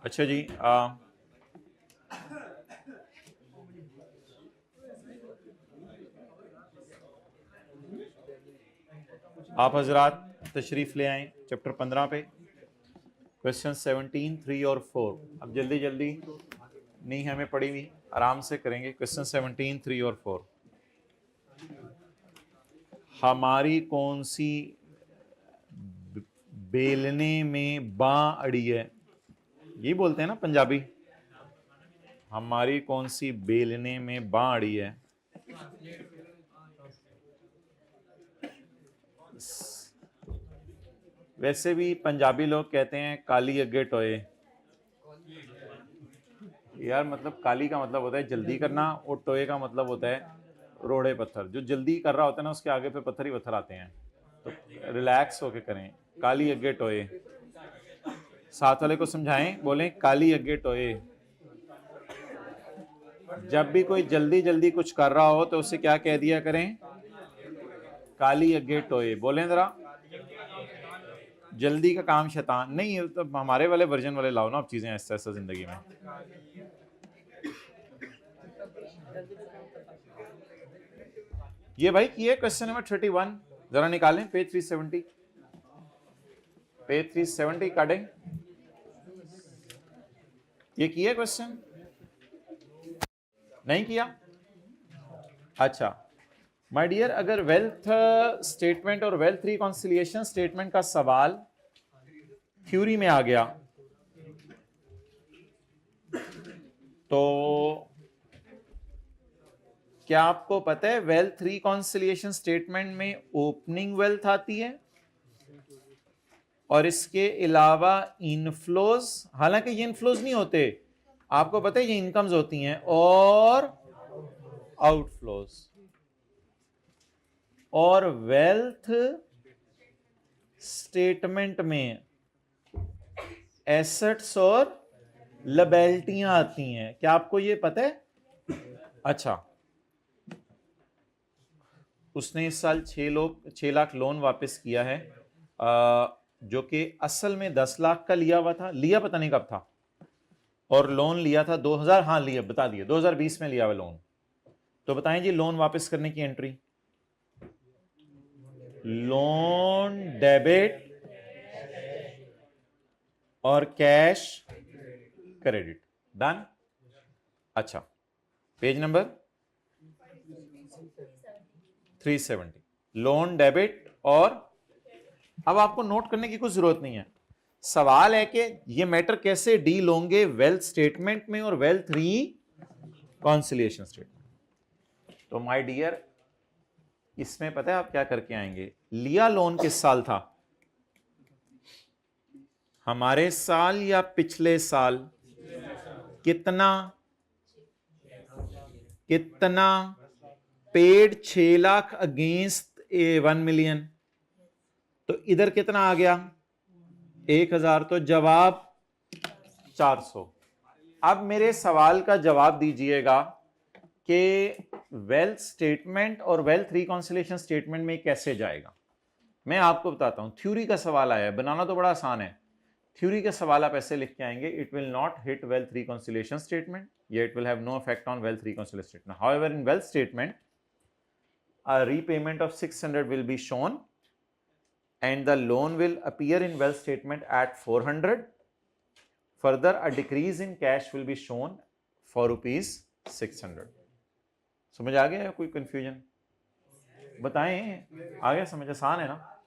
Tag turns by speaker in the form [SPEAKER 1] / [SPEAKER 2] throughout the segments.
[SPEAKER 1] अच्छा जी, आप हजरात तशरीफ ले आए चैप्टर 15 पे, क्वेश्चन 17, 3 और 4। अब जल्दी जल्दी नहीं हमें पड़ी हुई, आराम से करेंगे। क्वेश्चन 17, 3 और 4। हमारी कौन सी बेलने में बां अड़ी है, ये बोलते हैं ना पंजाबी। हमारी कौन सी बेलने में बां अड़ी है। वैसे भी पंजाबी लोग कहते हैं काली अगे टोए। यार मतलब काली का मतलब होता है जल्दी करना और टोए का मतलब होता है रोड़े पत्थर। जो जल्दी कर रहा होता है ना उसके आगे पे पत्थर ही पत्थर आते हैं, तो रिलैक्स होके करें। काली अगे टोए, साथ वाले को समझाएं, बोलें काली अगे टोए। जब भी कोई जल्दी जल्दी कुछ कर रहा हो तो उसे क्या कह दिया करें, काली अगे टोए। बोलें जरा, जल्दी का काम शैतान नहीं है। तो हमारे वाले वर्जन वाले लाओ ना अब चीजें ऐसा ऐसा जिंदगी में। ये भाई किए क्वेश्चन नंबर 31, जरा निकालें पेज 370, पेज 370 काटें। ये किया क्वेश्चन, नहीं किया? अच्छा माय डियर, अगर वेल्थ स्टेटमेंट और वेल्थ रिकॉन्सिलिएशन स्टेटमेंट का सवाल थ्योरी में आ गया तो क्या आपको पता है वेल्थ रिकॉन्सिलिएशन स्टेटमेंट में ओपनिंग वेल्थ आती है और इसके अलावा इनफ्लोज, हालांकि ये इनफ्लोज नहीं होते, आपको पता है ये इनकम्स होती हैं, और आउटफ्लोज। और वेल्थ स्टेटमेंट में एसेट्स और लायबिलिटियां आती हैं। क्या आपको ये पता है? अच्छा, उसने इस साल 6 लाख लोन वापस किया है, जो कि असल में 10 लाख का लिया हुआ था। लिया पता नहीं कब था, और लोन लिया था 2000, हाँ लिया, बता दिया 2020 में लिया हुआ लोन। तो बताएं जी लोन वापस करने की एंट्री, लोन डेबिट और कैश क्रेडिट, डन। अच्छा, पेज नंबर 370, लोन डेबिट। और अब आपको नोट करने की कुछ जरूरत नहीं है, सवाल है कि ये मैटर कैसे डील होंगे वेल्थ स्टेटमेंट में और वेल्थ रिकॉन्सिलिएशन स्टेटमेंट। तो माय डियर, इसमें पता है आप क्या करके आएंगे? लिया लोन किस साल था, हमारे साल या पिछले साल? कितना कितना पेड 6 लाख अगेंस्ट 1 मिलियन, तो इधर कितना आ गया 1000, तो जवाब 400। अब मेरे सवाल का जवाब दीजिएगा कि वेल्थ स्टेटमेंट और वेल्थ रिकॉन्सिलिएशन स्टेटमेंट में कैसे जाएगा। मैं आपको बताता हूं, थ्योरी का सवाल आया है, बनाना तो बड़ा आसान है। थ्योरी का सवाल आप ऐसे लिख के आएंगे, it will not hit wealth reconciliation statement, या it will have no effect on wealth reconciliation statement. However in wealth statement a repayment of 600 will be shown and the loan will appear in wealth statement at 400. Further, a decrease in cash will be shown for rupees 600. समझ आ गया? कोई confusion बताएं? आ गया समझ? आसान है ना?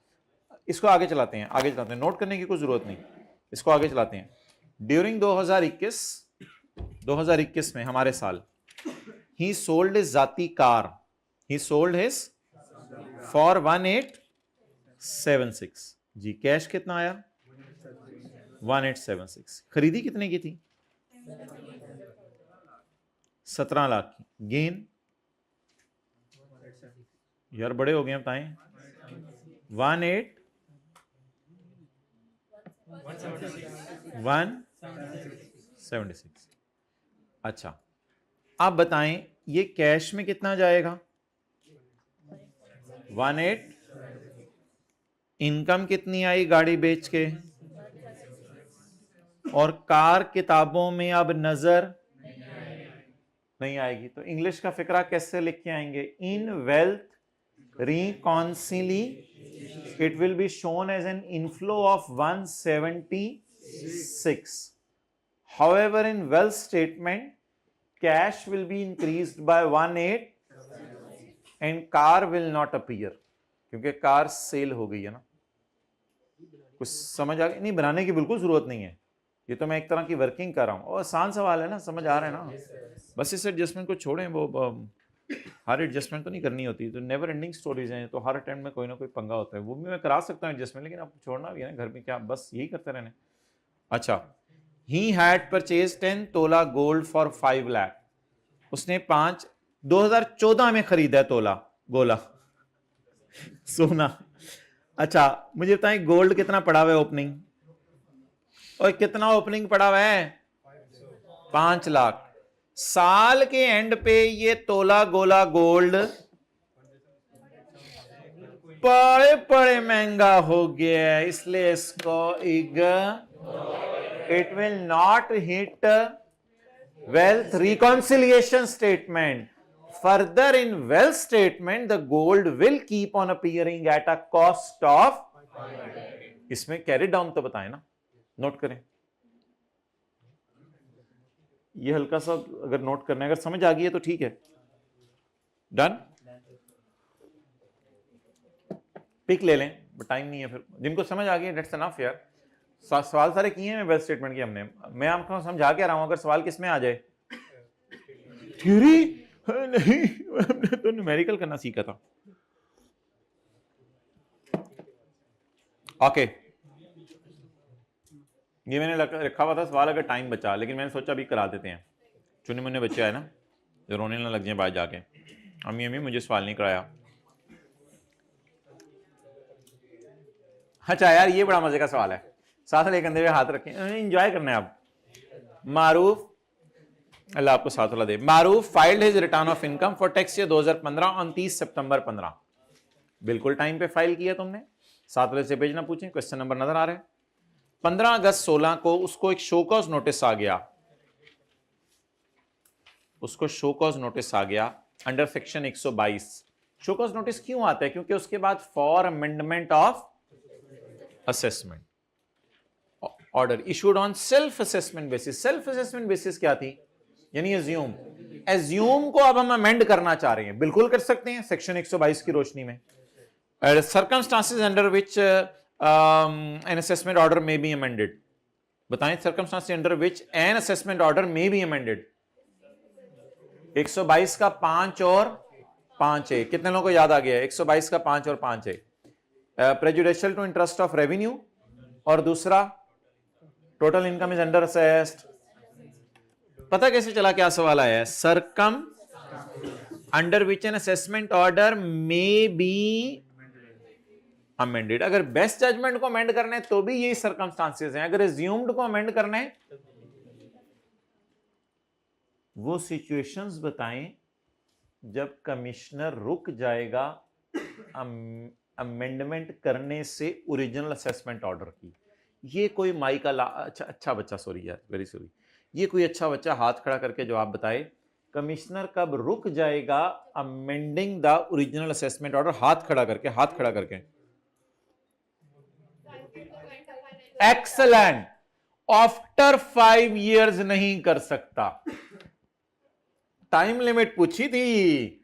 [SPEAKER 1] इसको आगे चलाते हैं, आगे चलाते हैं, नोट करने की कोई जरूरत नहीं, इसको आगे चलाते हैं। ड्यूरिंग 2021 में, हमारे साल, ही सोल्ड हिज जाती car, he sold his for 1876 जी। कैश कितना आया? 1876। खरीदी कितने की थी? 17 लाख की। गेन यार बड़े हो गए, बताएं। 176। अच्छा, आप बताएं ये कैश में कितना जाएगा? 18। इनकम कितनी आई गाड़ी बेच के? और कार किताबों में अब नजर नहीं आएगी। तो इंग्लिश का फिक्रा कैसे लिख के आएंगे? In wealth reconciliation it will be shown as an inflow of 176। However, in wealth statement, cash will be increased by 18 and car will not appear, क्योंकि कार सेल हो गई है ना। कुछ समझ आ गई? नहीं, बनाने की बिल्कुल जरूरत नहीं है, ये तो मैं एक तरह की वर्किंग कर रहा हूँ और आसान सवाल है ना, समझ आ रहा है ना। बस इस एडजस्टमेंट को छोड़ें, वो हर एडजस्टमेंट तो नहीं करनी होती, तो नेवर एंडिंग स्टोरीज हैं, तो हर अटेम्प्ट में कोई ना कोई पंगा होता है, वो भी मैं करा सकता हूँ एडजस्टमेंट, लेकिन आपको छोड़ना भी है ना घर में, क्या बस यही करते रहने। अच्छा, he had purchased 10 तोला गोल्ड फॉर 5 लाख। उसने 2014 में खरीदा तोला गोला सोना। अच्छा मुझे बताएं गोल्ड कितना पड़ा हुआ है ओपनिंग? और कितना ओपनिंग पड़ा हुआ है? 5 लाख। साल के एंड पे ये तोला गोला गोल्ड बड़े बड़े महंगा हो गया, इसलिए इसको it will not hit wealth reconciliation statement. Further, in wealth statement, the gold will keep on appearing at a cost of, इसमें कैरी डाउन तो बताएं ना, नोट करें। ये हल्का सा अगर नोट करना है, अगर समझ आ गई है तो ठीक है, डन। पिक ले लें, टाइम नहीं है फिर, जिनको समझ आ गई डेट्स एनफ यार। सवाल सारे किए हैं वेल्थ स्टेटमेंट के हमने, मैं आपको समझा के रहा हूं, अगर सवाल किसमें आ जाए? थ्योरी नहीं, हमने तो न्यूमेरिकल करना सीखा था। ओके, ये मैंने रखा हुआ था सवाल अगर टाइम बचा, लेकिन मैंने सोचा अभी करा देते हैं, चुने मुन्ने बच्चे आए ना, जो रोने ना लग जाए बाहर जाके, अम्मी मुझे सवाल नहीं कराया। अच्छा यार ये बड़ा मजे का सवाल है, साथ ले कंधे पे हाथ रखें, एंजॉय करना है आप। मारूफ, अल्लाह आपको साथ वाला दे। Maroof filed his return of income for tax year 2015 on 30 September 15। बिल्कुल टाइम पे फाइल किया तुमने, साथ वाले से पेज ना पूछें, क्वेश्चन नंबर नजर आ रहा है। 15 अगस्त 16 को उसको एक शो कॉज नोटिस आ गया, उसको शो कॉज नोटिस आ गया under section 122। Show cause notice क्यों आता है? क्योंकि उसके बाद for amendment of assessment order issued on self assessment basis. Self assessment basis क्या थी? यानी एज्यूम, एज्यूम को अब हम अमेंड करना चाह रहे हैं, बिल्कुल कर सकते हैं सेक्शन 122 की रोशनी में। Circumstances under which an assessment order में बी अमेंडेड। बताएं circumstances under which an assessment order में बी अमेंडेड। 122 का 5 और 5A, कितने लोगों को याद आ गया? 122 का 5 और 5A। Prejudicial to interest of revenue, और दूसरा total income is under assessed. पता कैसे चला क्या सवाल आया है? Circum under which an assessment order may be amended. अगर बेस्ट जजमेंट को अमेंड करना है तो भी यही सर्कमस्टांसेस हैं, अगर एज्यूम्ड को अमेंड करना है वो सिचुएशंस बताएं जब कमिश्नर रुक जाएगा अमेंडमेंट करने से ओरिजिनल असेसमेंट ऑर्डर की। ये कोई माई का अच्छा बच्चा, सॉरी यार वेरी सॉरी, ये कोई अच्छा बच्चा हाथ खड़ा करके जवाब बताए, कमिश्नर कब रुक जाएगा amending the original assessment order? हाथ खड़ा करके, हाथ खड़ा करके। एक्सलेंट। आफ्टर 5 years नहीं कर सकता। टाइम लिमिट पूछी थी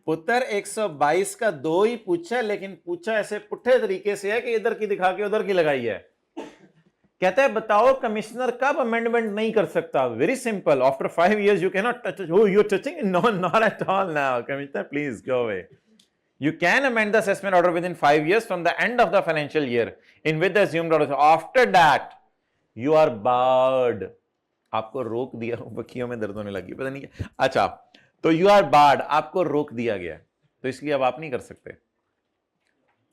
[SPEAKER 1] पुत्र, 122 का 2 ही पूछा, लेकिन पूछा ऐसे पुट्ठे तरीके से है कि इधर की दिखा के उधर की लगाई है। कहता है बताओ कमिश्नर कब अमेंडमेंट नहीं कर सकता? Very simple, after 5 years you can not touch. Oh, you're touching? No, not at all now. Commissioner, please go away. You can amend the assessment order within 5 years from the end of the financial year in which the assumed order. After that, you are barred. आपको रोक दिया, बखियों में दर्द होने लगी, पता नहीं क्या। अच्छा, तो यू आर बार्ड, आपको रोक दिया गया, तो इसलिए अब आप नहीं कर सकते।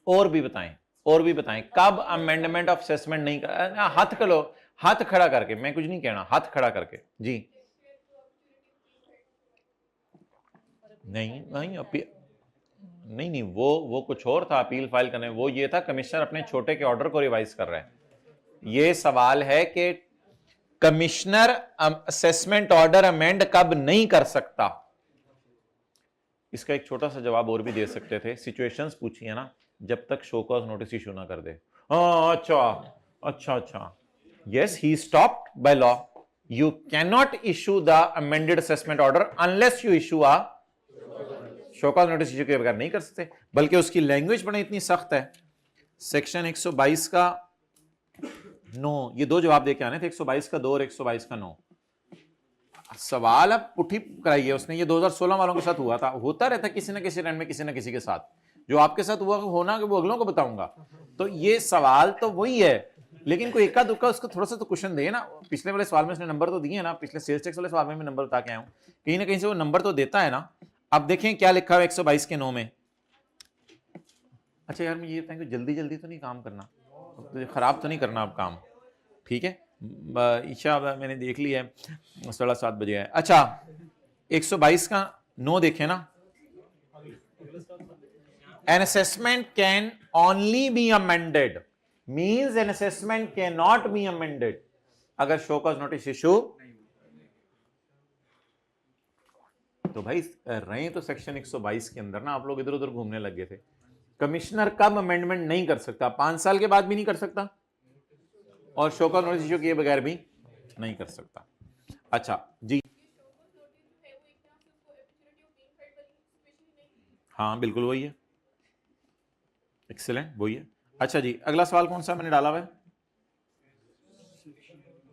[SPEAKER 1] और भी बताएं, और भी बताएं कब अमेंडमेंट ऑफ असेसमेंट नहीं कर। हाथ खड़ो, हाथ खड़ा करके, मैं कुछ नहीं कहना, हाथ खड़ा करके जी। नहीं नहीं नहीं नहीं, वो कुछ और था अपील फाइल करने, वो ये था कमिश्नर अपने छोटे के ऑर्डर को रिवाइज कर रहे हैं। ये सवाल है कि कमिश्नर असेसमेंट ऑर्डर अमेंड कब नहीं कर सकता। इसका एक छोटा सा जवाब और भी दे सकते थे, सिचुएशंस पूछी है ना, जब तक शो कॉज नोटिस इशू ना कर दे। हाँ अच्छा अच्छा अच्छा, yes he stopped by law, you cannot issue the amended assessment order unless you issue a show cause notice issue के बगैर नहीं कर सकते। बल्कि उसकी लैंग्वेज बड़ी इतनी सख्त है, सेक्शन 122 का 9, ये दो जवाब देके आने थे, 122 का 2 और 122 का 9। सवाल अब पुठी कराइए उसने, ये 2016 वालों के साथ हुआ था, होता रहता किसी ना किसी रन में किसी ना किसी के साथ, जो आपके साथ हुआ होना कि वो अगलों को बताऊंगा। तो ये सवाल तो वही है, लेकिन कोई इक्का दुक्का उसको थोड़ा सा तो क्वेश्चन दे ना। पिछले वाले सवाल में उसने नंबर तो दिए है ना, पिछले सेल्स टैक्स वाले सवाल में भी नंबर बता के आया हूं, कहीं ना कहीं से वो नंबर तो देता है ना। अब देखें क्या लिखा है 122 के 9 में। अच्छा यार, मैं ये बताएं कि जल्दी जल्दी तो नहीं काम करना, तो खराब तो नहीं करना अब काम, ठीक है। ईशा मैंने देख लिया है, 7:30 बजे है। अच्छा 122 का 9 देखें ना, an assessment can only be amended means an assessment cannot be amended अगर शो कॉज नोटिस इशू। तो भाई रहे तो सेक्शन 122 के अंदर ना, आप लोग इधर उधर घूमने लग गए थे। कमिश्नर कब अमेंडमेंट नहीं कर सकता? 5 साल के बाद भी नहीं कर सकता, और शो कॉज नोटिस इशू किए बगैर भी नहीं कर सकता। अच्छा जी, हाँ बिल्कुल वही है, एक्सीलेंट वही है। अच्छा जी, अगला सवाल कौन सा मैंने डाला हुआ है?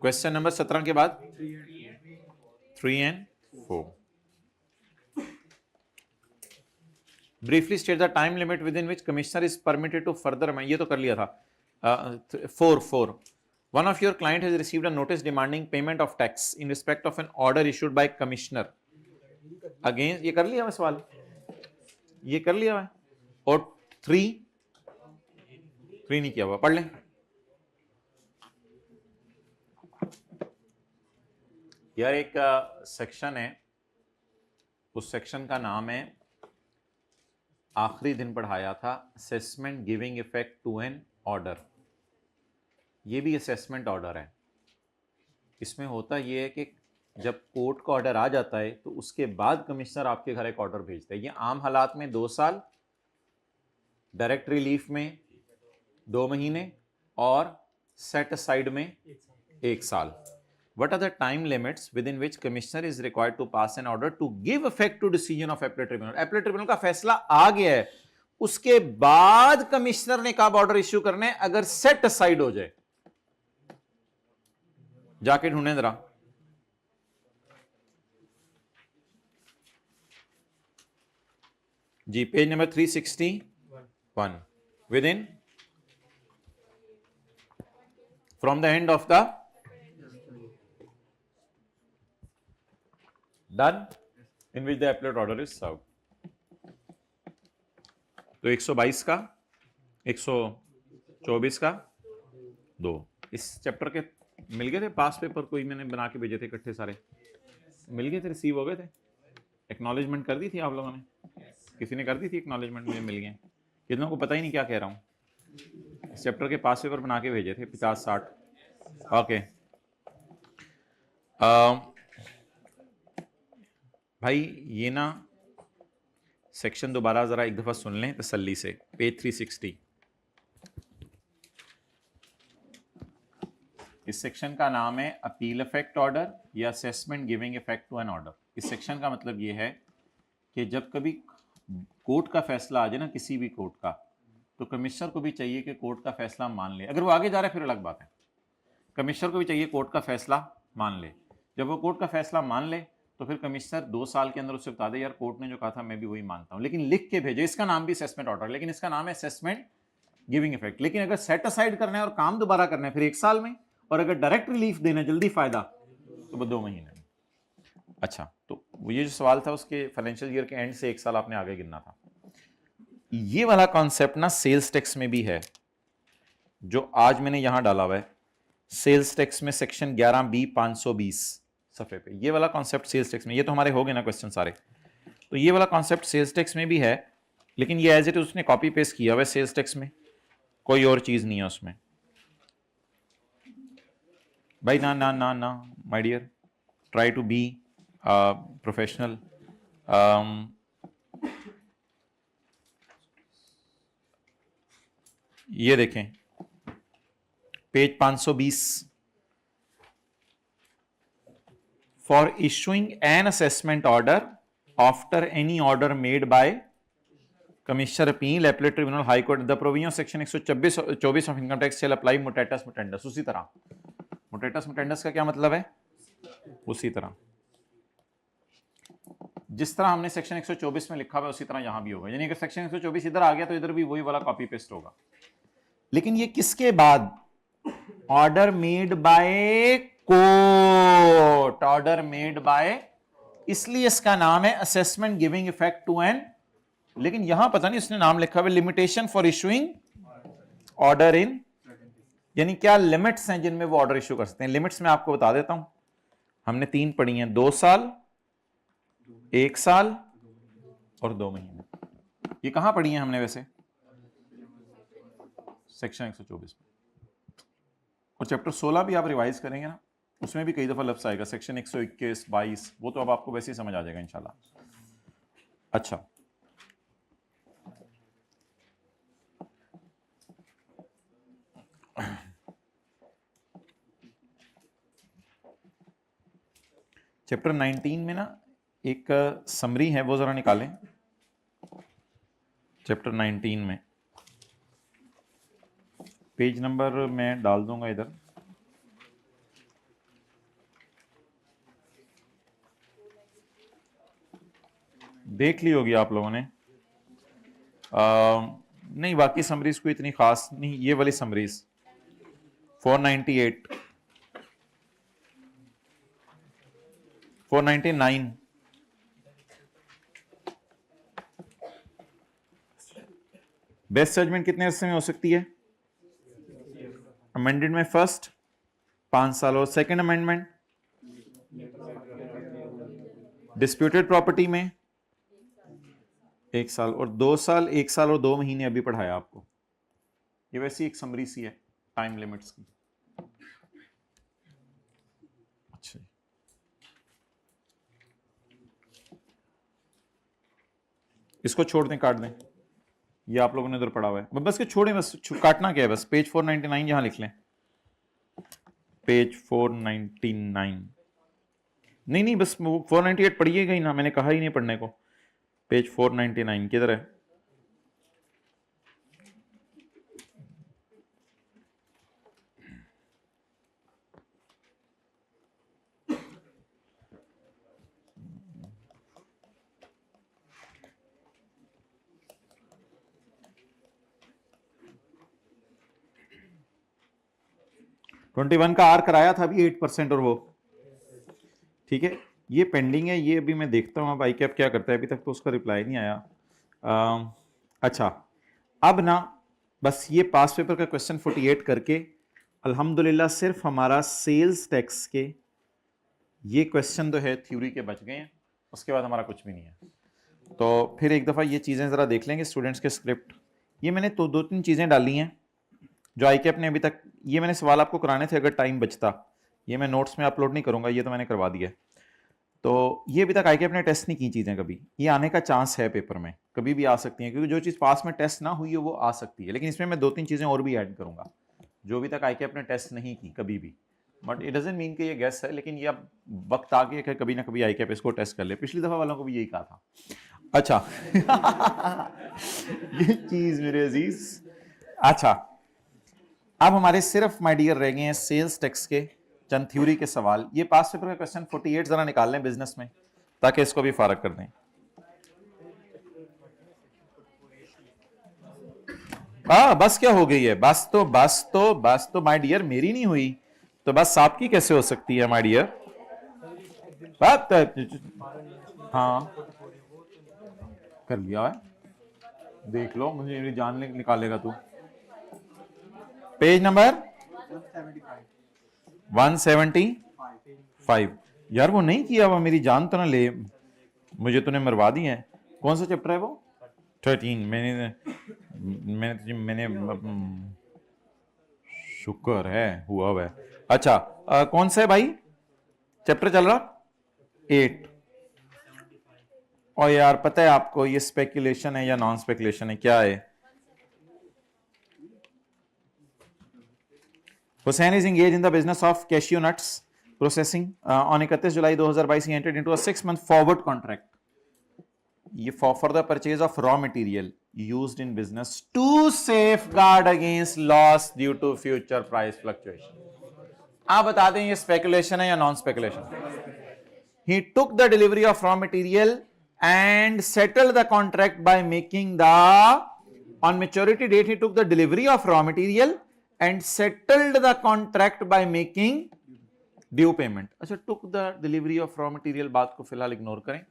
[SPEAKER 1] क्वेश्चन नंबर 17 के बाद 3 and 4। Briefly state the time limit within which commissioner is permitted to further, मैं ये तो कर लिया था। 4 one of your client has received a notice demanding payment of tax in respect of an order issued by commissioner against, ये कर लिया मैं सवाल, ये कर लिया है। और 3 नहीं किया हुआ, पढ़ लें। यार एक सेक्शन है, उस सेक्शन का नाम है, आखिरी दिन पढ़ाया था, assessment giving effect to an order. ये भी असेसमेंट ऑर्डर है। इसमें होता ये है कि जब कोर्ट का ऑर्डर आ जाता है तो उसके बाद कमिश्नर आपके घर एक ऑर्डर भेजता है। ये आम हालात में 2 साल, डायरेक्ट रिलीफ में 2 महीने, और सेट असाइड में 1 साल। What are the time limits within which commissioner is required to pass an order to give effect to decision of appellate tribunal? Appellate tribunal का फैसला आ गया है, उसके बाद कमिश्नर ने कब ऑर्डर इश्यू करने, अगर सेट असाइड हो जाए। जाके ढूंढे जरा, जी page number 361, within from the end of the done in which the appellate order is served। तो 122 का 124 का 2 इस चैप्टर के मिल गए थे पास पेपर, कोई मैंने बना के भेजे थे इकट्ठे, सारे मिल गए थे, रिसीव हो गए थे, एक्नॉलेजमेंट कर दी थी आप लोगों ने, किसी ने कर दी थी एक्नॉलेजमेंट, मुझे मिल गए। कितनों को पता ही नहीं क्या कह रहा हूँ। इस चैप्टर के पास पेपर बना के भेजे थे 50-60। ओके भाई ये ना सेक्शन दोबारा जरा एक दफा सुन लें तसल्ली से, पेज 360। इस सेक्शन का नाम है अपील इफेक्ट ऑर्डर या assessment giving effect to an order. इस सेक्शन का मतलब ये है कि जब कभी कोर्ट का फैसला आ जाए ना, किसी भी कोर्ट का, तो कमिश्नर को भी चाहिए कि कोर्ट का फैसला मान ले। अगर वो आगे जा रहा है फिर अलग बात है, कमिश्नर को भी चाहिए कोर्ट का फैसला मान ले। जब वो कोर्ट का फैसला मान ले तो फिर कमिश्नर 2 साल के अंदर उससे बता दे यार कोर्ट ने जो कहा था मैं भी वही मानता हूं, लेकिन लिख के भेजे। इसका नाम भी असेसमेंट ऑर्डर, लेकिन इसका नाम है असेसमेंट गिविंग इफेक्ट। लेकिन अगर सेट असाइड करना है और काम दोबारा करना है फिर 1 साल में, और अगर डायरेक्ट रिलीफ देना जल्दी फायदा तो वो 2 महीने में। अच्छा, तो ये जो सवाल था उसके फाइनेंशियल ईयर के एंड से 1 साल आपने आगे गिनना था। ये वाला कॉन्सेप्ट ना सेल्स टैक्स में भी है, जो आज मैंने यहां डाला हुआ है, सेल्स टैक्स में सेक्शन 11B 520 सफे पे, ये वाला कॉन्सेप्ट सेल्स टैक्स में। ये तो हमारे हो गए ना क्वेश्चन सारे। तो ये वाला कॉन्सेप्ट सेल्स टैक्स में भी है, लेकिन ये एज इट उसने कॉपी पेस्ट किया हुआ है सेल्स टैक्स में, कोई और चीज नहीं है उसमें भाई। ना ना ना ना my dear, try to be professional. ये देखें page 520, for issuing an assessment order after any order made by commissioner appeal appellate tribunal high court the provision section 124 of income tax shall apply mutatis mutandis. उसी तरह मुटेटस मुटेंडस का क्या मतलब है? उसी तरह जिस तरह हमने सेक्शन 124 में लिखा हुआ है उसी तरह यहां भी होगा, यानी अगर सेक्शन 124 इधर आ गया तो इधर भी वही वाला कॉपी पेस्ट होगा। लेकिन ये किसके बाद? Order made by court, order made by, इसलिए इसका नाम है assessment giving effect to an, लेकिन यहां पता नहीं उसने नाम लिखा हुआ limitation for issuing order in, यानी क्या लिमिट्स हैं जिनमें वो ऑर्डर इशू कर सकते हैं। लिमिट्स में आपको बता देता हूं, हमने 3 पढ़ी हैं, 2 साल, 1 साल और 2 महीने। ये कहां पढ़ी हैं हमने वैसे? सेक्शन 124 में। और चैप्टर 16 भी आप रिवाइज करेंगे ना, उसमें भी कई दफा लफ्ज आएगा, सेक्शन 121, 22, वो तो अब आपको वैसे ही समझ आ जाएगा इंशाल्लाह। अच्छा, चैप्टर 19 में ना एक समरी है, वो जरा निकालें। चैप्टर 19 में पेज नंबर मैं डाल दूंगा इधर, देख ली होगी आप लोगों ने। नहीं, बाकी समरीज को इतनी खास नहीं, ये वाली समरीज 498, 499, बेस्ट जजमेंट कितने अरसे में हो सकती है? अमेंडेड में फर्स्ट 5 साल और सेकंड अमेंडमेंट डिस्प्यूटेड प्रॉपर्टी में 1 साल और 2 साल, 1 साल और 2 महीने अभी पढ़ाया आपको। ये वैसी एक समरी सी है टाइम लिमिट्स की। अच्छा, इसको छोड़ दें, काट दें, ये आप लोगों ने उधर पढ़ा हुआ है, बस के छोड़ें, बस काटना क्या है, बस पेज 499 यहां लिख लें, पेज 499। नहीं नहीं, बस 498 पढ़िएगा ही ना, मैंने कहा ही नहीं पढ़ने को। पेज 499 किधर है? ट्वेंटी 21 का आर कराया था अभी 8% और वो ठीक है, ये पेंडिंग है, ये अभी मैं देखता हूँ अब आई कैप क्या करता है, अभी तक तो उसका रिप्लाई नहीं आया। अच्छा, अब ना बस ये पास पेपर का क्वेश्चन 48 करके अल्हम्दुलिल्लाह सिर्फ हमारा सेल्स टैक्स के ये क्वेश्चन तो है थ्योरी के बच गए हैं, उसके बाद हमारा कुछ भी नहीं है। तो फिर एक दफ़ा ये चीज़ें ज़रा देख लेंगे स्टूडेंट्स के स्क्रिप्ट। ये मैंने तो 2-3 चीज़ें डाली हैं जो आई कैप ने अभी तक, ये मैंने सवाल आपको कराने थे अगर टाइम बचता, ये मैं नोट्स में अपलोड नहीं करूँगा, ये तो मैंने करवा दिया। तो ये अभी तक आई कैप ने टेस्ट नहीं की चीज़ें, कभी ये आने का चांस है पेपर में, कभी भी आ सकती हैं, क्योंकि जो चीज़ पास में टेस्ट ना हुई है वो आ सकती है। लेकिन इसमें मैं 2-3 चीज़ें और भी ऐड करूँगा जो अभी तक आई कैप ने टेस्ट नहीं की कभी भी, बट इट डजंट मीन कि ये गैस है, लेकिन ये अब वक्त आ गया कि कभी ना कभी आई कैप इसको टेस्ट कर ले। पिछली दफ़ा वालों को भी यही कहा था। अच्छा ये चीज़ मेरे अजीज। अच्छा, अब हमारे सिर्फ माय डियर रह गए हैं सेल्स टैक्स के चंद थ्योरी के सवाल। ये पास पेपर का क्वेश्चन 48 जरा निकाल लें बिजनेस में, ताकि इसको भी फारग कर दें। बस क्या हो गई है, बस तो माय डियर मेरी नहीं हुई तो बस आपकी कैसे हो सकती है माय डियर? हाँ कर लिया है, देख लो, मुझे मेरी जान निकालेगा तू। पेज नंबर 175 यार, वो नहीं किया हुआ, मेरी जान तो ना ले, मुझे तूने मरवा दिया है। कौन सा चैप्टर है वो? 13। मैंने शुक्र है हुआ वह। अच्छा कौन सा है भाई चैप्टर चल रहा? 8। और यार पता है आपको ये स्पेकुलेशन है या नॉन स्पेकुलेशन है, क्या है? Hussain is engaged in the business of cashew nuts processing. On 31 July 2022, he entered into a 6-month forward contract. ये for the purchase of raw material used in business to safeguard against loss due to future price fluctuation. आप बता दें ये speculation है या non speculation? He took the delivery of raw material and settled the contract by making the, on maturity date he took the delivery of raw material and settled the contract by making due payment. अच्छा, took the delivery of raw material बात को फिलहाल ignore करें।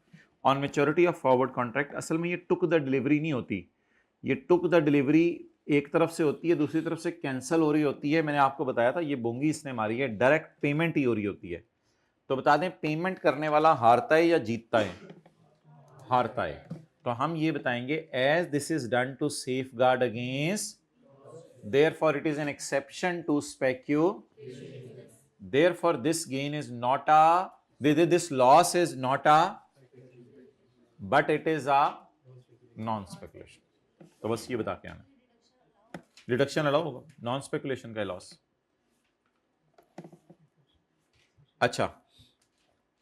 [SPEAKER 1] on maturity of forward contract, असल में ये took the delivery नहीं होती, ये took the delivery एक तरफ से होती है, दूसरी तरफ से कैंसिल हो रही होती है। मैंने आपको बताया था ये बोंगी इसने मारी है, डायरेक्ट पेमेंट ही हो रही होती है। तो बता दें पेमेंट करने वाला हारता है या जीतता है? हारता है। तो हम ये बताएंगे as this is done to safeguard against, therefore it is an exception to speculation, therefore this gain is not a, this loss is not a, but it is a non speculation. तो बस ये बता के आना, deduction allow होगा, non speculation का loss. अच्छा,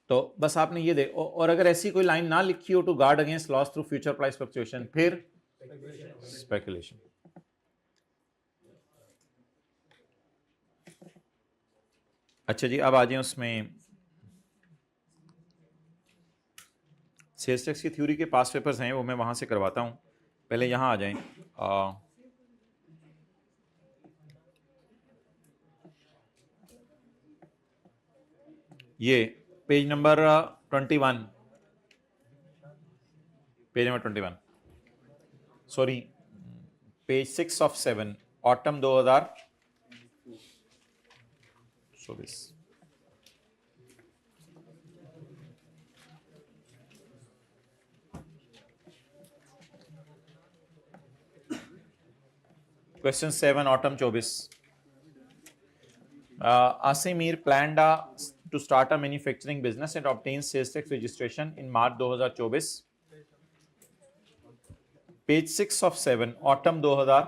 [SPEAKER 1] तो बस आपने ये देखो, और अगर ऐसी कोई लाइन ना लिखी हो to guard against loss through future price fluctuation, फिर स्पेकुलेशन। अच्छा जी, अब आ जाए उसमें सेल्स टैक्स की थ्योरी के पास पेपर्स हैं, वो मैं वहां से करवाता हूं। पहले यहां आ जाएं। ये page number 21, page number 21, sorry page 6 of 7, autumn 2024। Question 7 autumn 24। Asimir planned to start a manufacturing business and obtain sales tax registration in March 2024. Page 6 of 7, autumn 2000,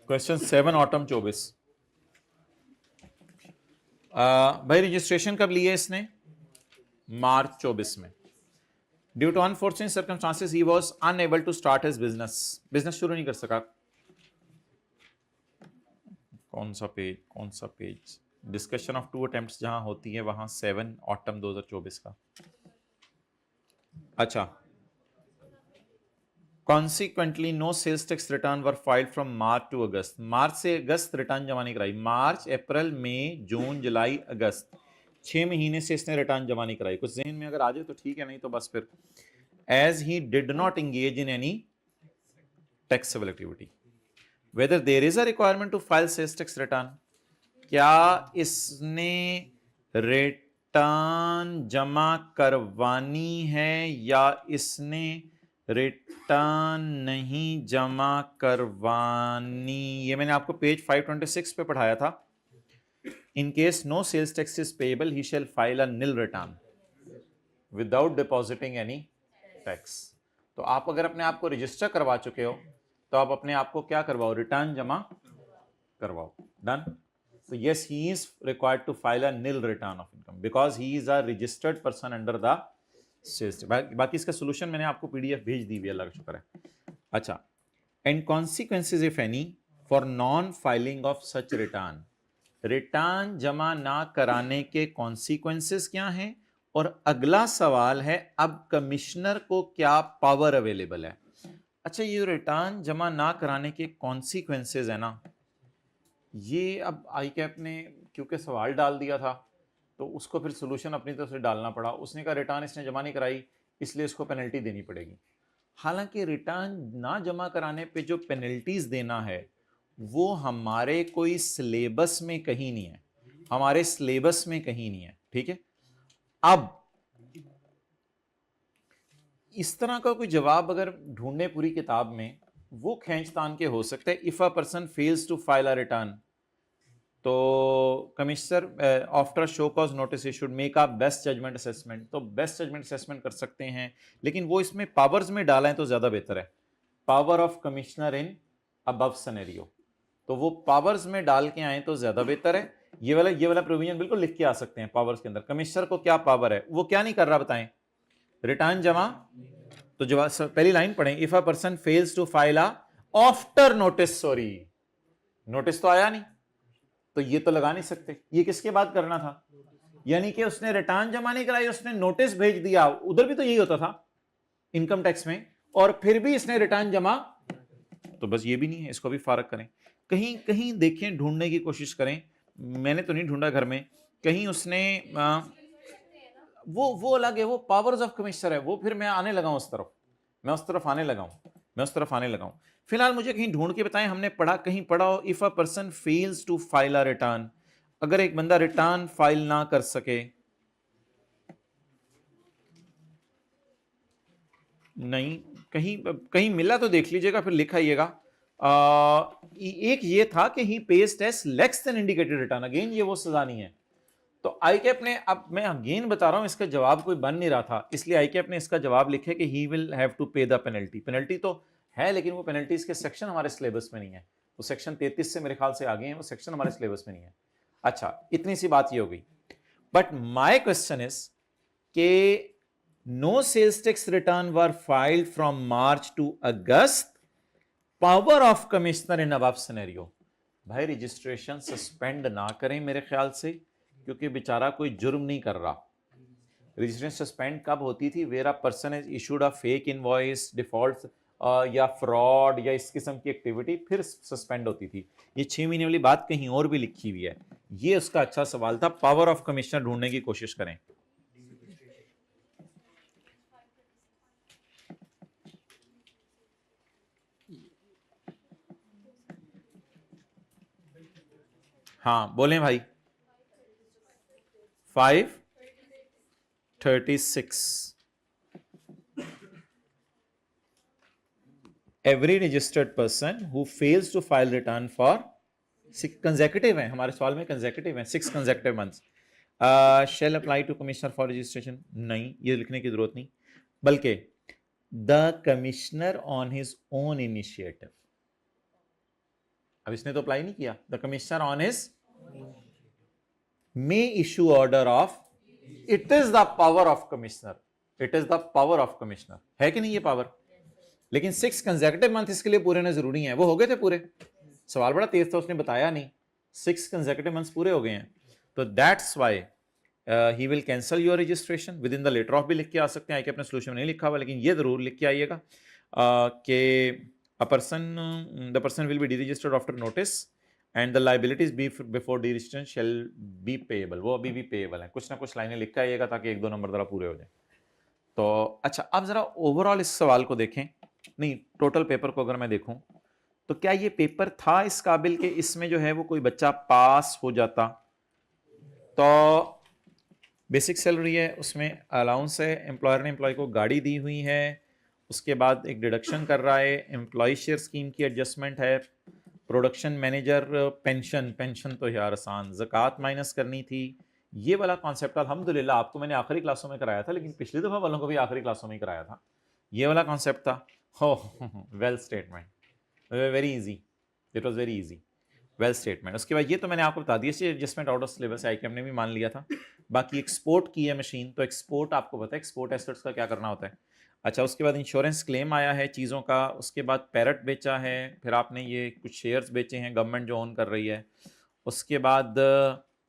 [SPEAKER 1] question 7 autumn 24। भाई रजिस्ट्रेशन कब लिए इसने? मार्च 24 में। Due to unfortunate circumstances he was unable to start his business शुरू नहीं कर सका। कौन सा पेज? डिस्कशन ऑफ 2 अटेम्प्ट्स जहां होती है वहां 7 ऑटम 2024 का। अच्छा, consequently no sales tax return were filed from March to August. मार्च से अगस्त रिटर्न जमा नहीं कराई। मार्च, अप्रैल, मई, जून, जुलाई, अगस्त, 6 महीने से इसने रिटर्न जमा नहीं कराई। कुछ ज़हन में अगर आ जाए तो ठीक है, नहीं तो बस फिर as he did not engage in any taxable activity. Whether there is a requirement to file sales tax return, क्या इसने रिटर्न जमा करवानी है या इसने रिटर्न नहीं जमा करवानी? ये मैंने आपको पेज 526 पे पढ़ाया था। In case no sales tax is payable he shall file a nil return without depositing any tax. तो आप अगर अपने आप को रजिस्टर करवा चुके हो तो आप अपने आप को क्या करवाओ? रिटर्न जमा करवाओ। Done. So yes, he is required to file a nil return of income because he is a registered person under the sales tax. बाकी इसका सोल्यूशन मैंने आपको पीडीएफ भेज दी हुई है, अल्लाह का शुक्र है। अच्छा, and consequences if any for non filing of such return, return जमा ना कराने के कॉन्सिक्वेंसेज क्या हैं? और अगला सवाल है अब कमिश्नर को क्या पावर अवेलेबल है? अच्छा, ये रिटर्न जमा ना कराने के कॉन्सिक्वेंसेज है ना, ये अब आई कैप ने क्योंकि सवाल डाल दिया था तो उसको फिर सोल्यूशन अपनी तरफ से डालना पड़ा। उसने कहा रिटर्न इसने जमा नहीं कराई इसलिए इसको पेनल्टी देनी पड़ेगी। हालांकि रिटर्न ना जमा कराने पे जो पेनल्टीज देना है वो हमारे कोई सिलेबस में कहीं नहीं है, हमारे सिलेबस में कहीं नहीं है, ठीक है। अब इस तरह का कोई जवाब अगर ढूंढने पूरी किताब में, वो खींचतान के हो सकते हैं। If a person fails to file a return, तो commissioner after show cause notice should make a best judgment assessment, तो बेस्ट जजमेंट असेसमेंट कर सकते हैं, लेकिन वो इसमें पावर्स में डाला है तो ज्यादा बेहतर है। Power of commissioner in above scenario, तो वो पावर्स में डाल के आए तो ज्यादा बेहतर है। ये वाला प्रोविजन बिल्कुल लिख के आ सकते हैं पावर्स के अंदर। कमिश्नर को क्या पावर है, वो क्या नहीं कर रहा बताएं, रिटर्न जमा। तो जवाब पहली लाइन पढ़ें, if a person fails to file a after notice, sorry notice तो आया नहीं, तो ये तो लगा नहीं सकते, ये किसके बाद करना था, यानी कि उसने रिटर्न जमा नहीं कराई, उसने नोटिस भेज दिया। उधर भी तो यही होता था इनकम टैक्स में, और फिर भी इसने रिटर्न जमा, तो बस ये भी नहीं है, इसको भी फारक करें। कहीं कहीं देखें, ढूंढने की कोशिश करें, मैंने तो नहीं ढूंढा घर में कहीं उसने वो अलग है, वो पावर्स ऑफ कमिश्नर है, वो फिर मैं आने लगा हूं उस तरफ, मैं उस तरफ आने लगा हूं। फिलहाल मुझे कहीं ढूंढ के बताएं, हमने पढ़ा, कहीं पढ़ा हो, if a person fails to file a return, अगर एक बंदा रिटर्न फाइल ना कर सके, नहीं कहीं कहीं मिला तो देख लीजिएगा, फिर लिखाइएगा। एक ये था कि ही पेज टेस्ट less than indicated return, again ये वो सजा नहीं है। तो आई कैप ने, अब मैं अगेन बता रहा हूं, इसका जवाब कोई बन नहीं रहा था, इसलिए आई कैप ने इसका जवाब लिखे कि ही विल हैव टू पे द पेनल्टी। पेनल्टी तो है, लेकिन वो पेनल्टीज के सेक्शन हमारे सिलेबस में नहीं है, वो सेक्शन 33 से मेरे ख्याल से आगे हैं, वो सेक्शन हमारे सिलेबस में नहीं है। अच्छा, इतनी सी बात ये हो गई। बट माय क्वेश्चन इज के no sales tax return were filed from March to August, power of commissioner in above scenario। भाई रजिस्ट्रेशन सस्पेंड ना करें मेरे ख्याल से, क्योंकि बेचारा कोई जुर्म नहीं कर रहा। रजिस्ट्रेशन सस्पेंड कब होती थी, where a person is issued a fake invoice, default या फ्रॉड या इस किस्म की एक्टिविटी, फिर सस्पेंड होती थी। ये 6 महीने वाली बात कहीं और भी लिखी हुई है। ये उसका अच्छा सवाल था, पावर ऑफ कमिश्नर ढूंढने की कोशिश करें। हाँ बोलें भाई। 536, every registered person who fails to file return for 6 consecutive है, हमारे सवाल में consecutive है, 6 consecutive months shall apply to commissioner for registration। नहीं, ये लिखने की जरूरत नहीं, बल्कि the commissioner on his own initiative। अब इसने तो अप्लाई नहीं किया, the commissioner on his may issue order of, it is the power of commissioner, it is the power of commissioner, है कि नहीं ये पावर। लेकिन 6 कंसेक्यूटिव मंथ इसके लिए पूरे ना जरूरी हैं, वो हो गए थे पूरे, सवाल बड़ा तेज था, उसने बताया नहीं, 6 कंसेक्यूटिव मंथ्स पूरे हो गए हैं, तो that's why he will cancel your registration within the letter of भी लिख के आ सकते हैं, कि अपने सोल्यूशन में नहीं लिखा हुआ, लेकिन ये जरूर लिख के आइएगा कि the person will be deregistered after notice and the liabilities before deregistration shall be payable, वो अभी भी पेएबल है। कुछ ना कुछ लाइनें लिख के आइएगा ताकि 1-2 नंबर जरा पूरे हो जाए। तो अच्छा, अब जरा ओवरऑल इस सवाल को देखें, नहीं टोटल पेपर को अगर मैं देखूं, तो क्या ये पेपर था इस काबिल के इसमें जो है वो कोई बच्चा पास हो जाता। तो बेसिक सैलरी है, उसमें अलाउंस है, एम्प्लॉयर ने एम्प्लॉय को गाड़ी दी हुई है, उसके बाद एक डिडक्शन कर रहा है, एम्प्लॉय शेयर स्कीम की एडजस्टमेंट है, प्रोडक्शन मैनेजर पेंशन तो यार आसान, ज़कात माइनस करनी थी। ये वाला कॉन्सेप्ट अल्हम्दुलिल्लाह आपको मैंने आखिरी क्लासों में कराया था, लेकिन पिछली दफ़ा वालों को भी आखिरी क्लासों में ही कराया था। ये वाला कॉन्सेप्ट था, हो well statement, very easy, it was very easy, well statement. उसके बाद ये तो मैंने आपको बता दिया, एडजस्टमेंट आउट ऑफ सिलेबस आईकेएम ने भी मान लिया था। बाकी एक्सपोर्ट की है मशीन, तो एक्सपोर्ट आपको पता है एक्सपोर्ट एसेट्स का क्या करना होता है। अच्छा, उसके बाद इंश्योरेंस क्लेम आया है चीज़ों का, उसके बाद पैरट बेचा है, फिर आपने ये कुछ शेयर्स बेचे हैं गवर्नमेंट जो ओन कर रही है। उसके बाद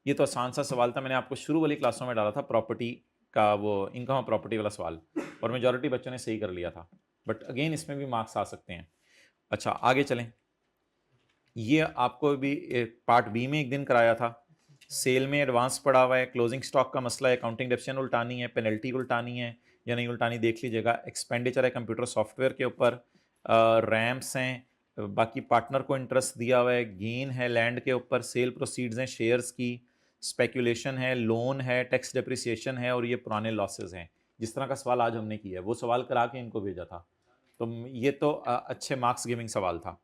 [SPEAKER 1] ये तो आसान सा सवाल था, मैंने आपको शुरू वाली क्लासों में डाला था प्रॉपर्टी का, वो इनकम प्रॉपर्टी वाला सवाल, और मेजॉरिटी बच्चों ने सही कर लिया था, बट अगेन इसमें भी मार्क्स आ सकते हैं। अच्छा आगे चलें, ये आपको भी पार्ट बी में एक दिन कराया था, सेल में एडवांस पड़ा हुआ है, क्लोजिंग स्टॉक का मसला है, अकाउंटिंग डेप्शन उल्टानी है, पेनल्टी उल्टानी है या नहीं उल्टानी देख लीजिएगा, एक्सपेंडिचर है कंप्यूटर सॉफ्टवेयर के ऊपर, रैम्प्स हैं, बाकी पार्टनर को इंटरेस्ट दिया हुआ है, गेन है लैंड के ऊपर, सेल प्रोसीड्स हैं शेयर्स की, स्पेकुलेशन है, लोन है, टैक्स डेप्रिसिएशन है और ये पुराने लॉसेस हैं। जिस तरह का सवाल आज हमने किया है वो सवाल करा के इनको भेजा था, तो ये तो अच्छे मार्क्स गिविंग सवाल था।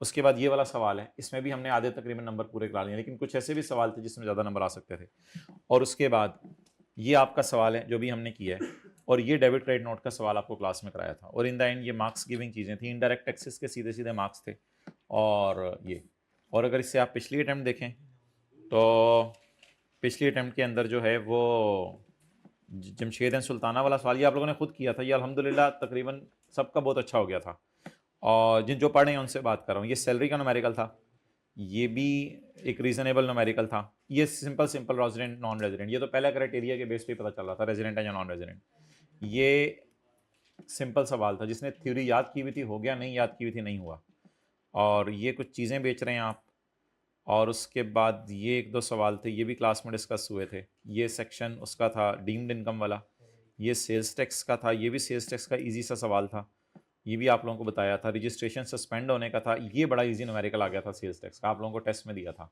[SPEAKER 1] उसके बाद ये वाला सवाल है, इसमें भी हमने आधे तकरीबन नंबर पूरे करा लिए, लेकिन कुछ ऐसे भी सवाल थे जिसमें ज़्यादा नंबर आ सकते थे। और उसके बाद ये आपका सवाल है जो भी हमने किया है, और ये डेबिट क्रेडिट नोट का सवाल आपको क्लास में कराया था। और इन द एंड ये मार्क्स गिविंग चीज़ें थी, इनडायरेक्ट टैक्सेस के सीधे सीधे मार्क्स थे। और ये, और अगर इससे आप पिछली अटैम्प्ट देखें तो पिछली अटैम्प्ट के अंदर जो है वो जमशेद एंड सुल्ताना वाला सवाल ये आप लोगों ने खुद किया था, ये अल्हम्दुलिल्लाह तकरीबन सबका बहुत अच्छा हो गया था। और जिन जो पढ़ रहे हैं उनसे बात कर रहा हूँ। ये सैलरी का न्यूमेरिकल था, ये भी एक रीजनेबल न्यूमेरिकल था। ये सिंपल रेजिडेंट नॉन रेजिडेंट, ये तो पहला क्राइटेरिया के बेस पे पता चल रहा था रेजिडेंट है या नॉन रेजिडेंट। ये सिंपल सवाल था, जिसने थ्योरी याद की हुई थी हो गया, नहीं याद की हुई थी नहीं हुआ। और ये कुछ चीज़ें बेच रहे हैं आप। और उसके बाद ये एक दो सवाल थे, ये भी क्लास में डिस्कस हुए थे। ये सेक्शन उसका था डीम्ड इनकम वाला, ये सेल्स टैक्स का था, ये भी सेल्स टैक्स का इजी सा सवाल था, ये भी आप लोगों को बताया था। रजिस्ट्रेशन सस्पेंड होने का था, ये बड़ा इजी न्यूमेरिकल आ गया था सेल्स टैक्स का, आप लोगों को टेस्ट में दिया था,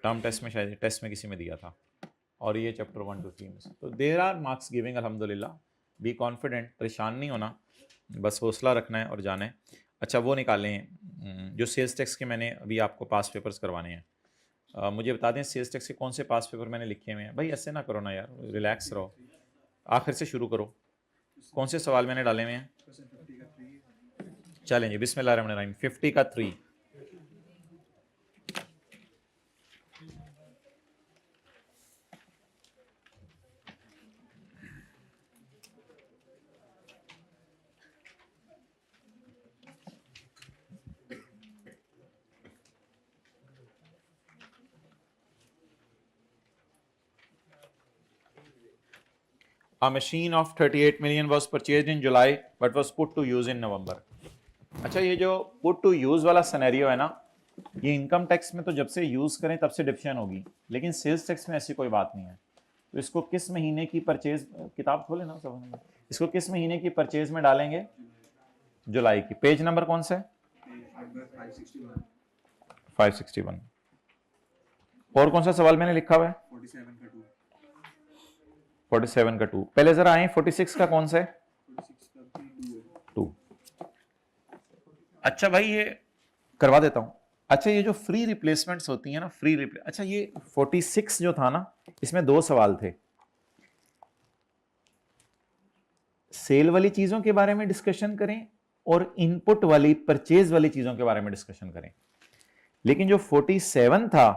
[SPEAKER 1] टर्म टेस्ट में, शायद टेस्ट में किसी में दिया था। और ये चैप्टर 1 to 3 में से। तो देयर आर मार्क्स गिविंग अल्हम्दुलिल्लाह, बी कॉन्फिडेंट, परेशान नहीं होना, बस हौसला रखना है और जाना है। अच्छा वो निकालें जो सेल्स टैक्स के मैंने अभी आपको पास पेपर्स करवाने हैं। मुझे बता दें सेल्स टैक्स के कौन से पास पेपर मैंने लिखे हुए हैं। भाई ऐसे ना करो ना यार, रिलैक्स रहो, आखिर से शुरू करो। कौन से सवाल मैंने डाले हुए हैं? चलें जी, बिस्मिल्लाहिर्रहमानिर्रहीम। 50 का 3, A machine of 38 million was purchased in July but was put to use in November. अच्छा ये जो put to use वाला सिनेरियो है ना, ये इनकम टैक्स में तो जब से यूज करें तब से डिडक्शन होगी, लेकिन सेल्स टैक्स में ऐसी कोई बात नहीं है। तो इसको किस महीने की परचेज, किताब खोले ना सब, इसको किस महीने की परचेज में डालेंगे? जुलाई की। पेज नंबर कौन सा है? 561। और कौन सा सवाल मैंने लिखा हुआ है? 47 का 2। पहले जरा आए 46 का कौन सा है? 2। अच्छा भाई ये करवा देता हूं। अच्छा ये जो फ्री रिप्लेसमेंट्स होती हैं ना, अच्छा ये 46 जो था ना, इसमें 2 सवाल थे। सेल वाली चीजों के बारे में डिस्कशन करें और इनपुट वाली परचेज वाली चीजों के बारे में डिस्कशन करें। लेकिन जो 47 था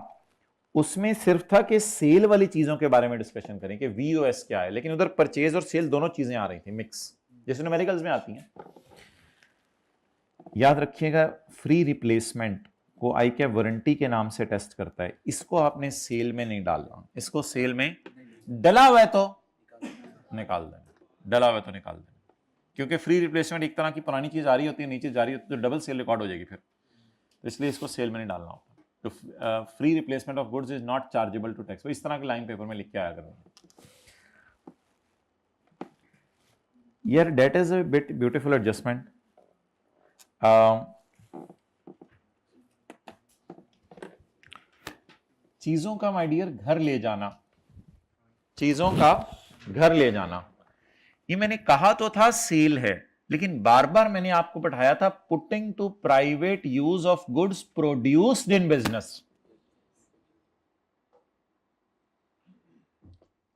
[SPEAKER 1] उसमें सिर्फ था कि सेल वाली चीजों के बारे में डिस्कशन करें कि वीओएस क्या है, लेकिन उधर परचेज और सेल दोनों चीजें आ रही थी मिक्स, जैसे न्यूमेरिकल्स में आती हैं। याद रखिएगा फ्री रिप्लेसमेंट को आई क्या वारंटी के नाम से टेस्ट करता है, इसको आपने सेल में नहीं डालना, इसको सेल में डला हुआ है तो निकाल देना, डला हुआ है तो निकाल देना, क्योंकि फ्री रिप्लेसमेंट एक तरह की पुरानी चीज आ रही होती है, नीचे जा रही होती है, तो डबल सेल रिकॉर्ड हो जाएगी फिर, तो इसलिए इसको सेल में नहीं डालना होता। तो free replacement of goods is not chargeable to tax, इस तरह की लाइन पेपर में लिख के आया करें। यार that is a bit beautiful adjustment. चीजों का माय डियर घर ले जाना, चीजों का घर ले जाना, ये मैंने कहा तो था सेल है, लेकिन बार बार मैंने आपको बैठाया था putting to private use of goods produced in business.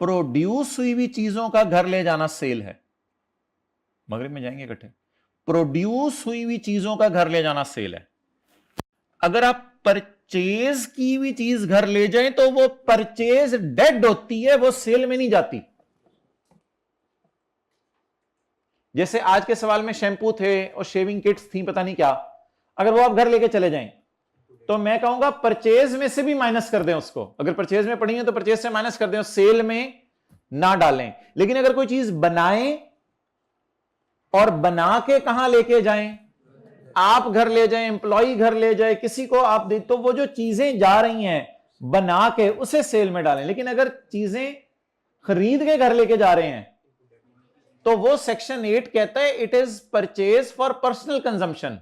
[SPEAKER 1] Produce हुई हुई चीजों का घर ले जाना सेल है। मगरिब में जाएंगे इकट्ठे। प्रोड्यूस हुई हुई चीजों का घर ले जाना सेल है। अगर आप परचेज की हुई चीज घर ले जाएं तो वो परचेज डेड होती है, वो सेल में नहीं जाती। जैसे आज के सवाल में शैम्पू थे और शेविंग किट्स थी, पता नहीं क्या, अगर वो आप घर लेके चले जाएं तो मैं कहूंगा परचेज में से भी माइनस कर दें उसको। अगर परचेज में पड़ी है तो परचेज से माइनस कर दें, सेल में ना डालें। लेकिन अगर कोई चीज बनाएं और बना के कहां लेके जाएं, आप घर ले जाएं, एम्प्लॉय घर ले जाए, किसी को आप दे, तो वो जो चीजें जा रही हैं बना के उसे सेल में डालें। लेकिन अगर चीजें खरीद के घर लेके जा रहे हैं तो वो सेक्शन 8 कहता है it is purchase for personal consumption.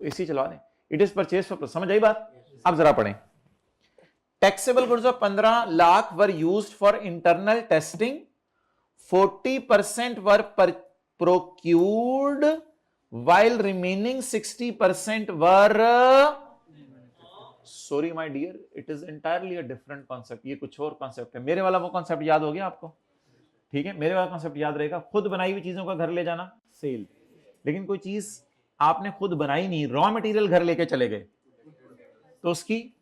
[SPEAKER 1] इसी चला दें, इट इज परचेज फॉर, समझ आई बात? अब जरा पढ़ें taxable goods of 15 lakh were used for internal testing, 40% were procured while remaining 60% were, sorry my dear, it is entirely a different concept. ये कुछ और कॉन्सेप्ट है। मेरे वाला वो कॉन्सेप्ट याद हो गया आपको? ठीक है, मेरे वाला कॉन्सेप्ट याद रहेगा। खुद बनाई हुई चीजों का घर ले जाना सेल, लेकिन कोई चीज आपने खुद बनाई नहीं, रॉ मटेरियल घर लेके चले गए, तो उसकी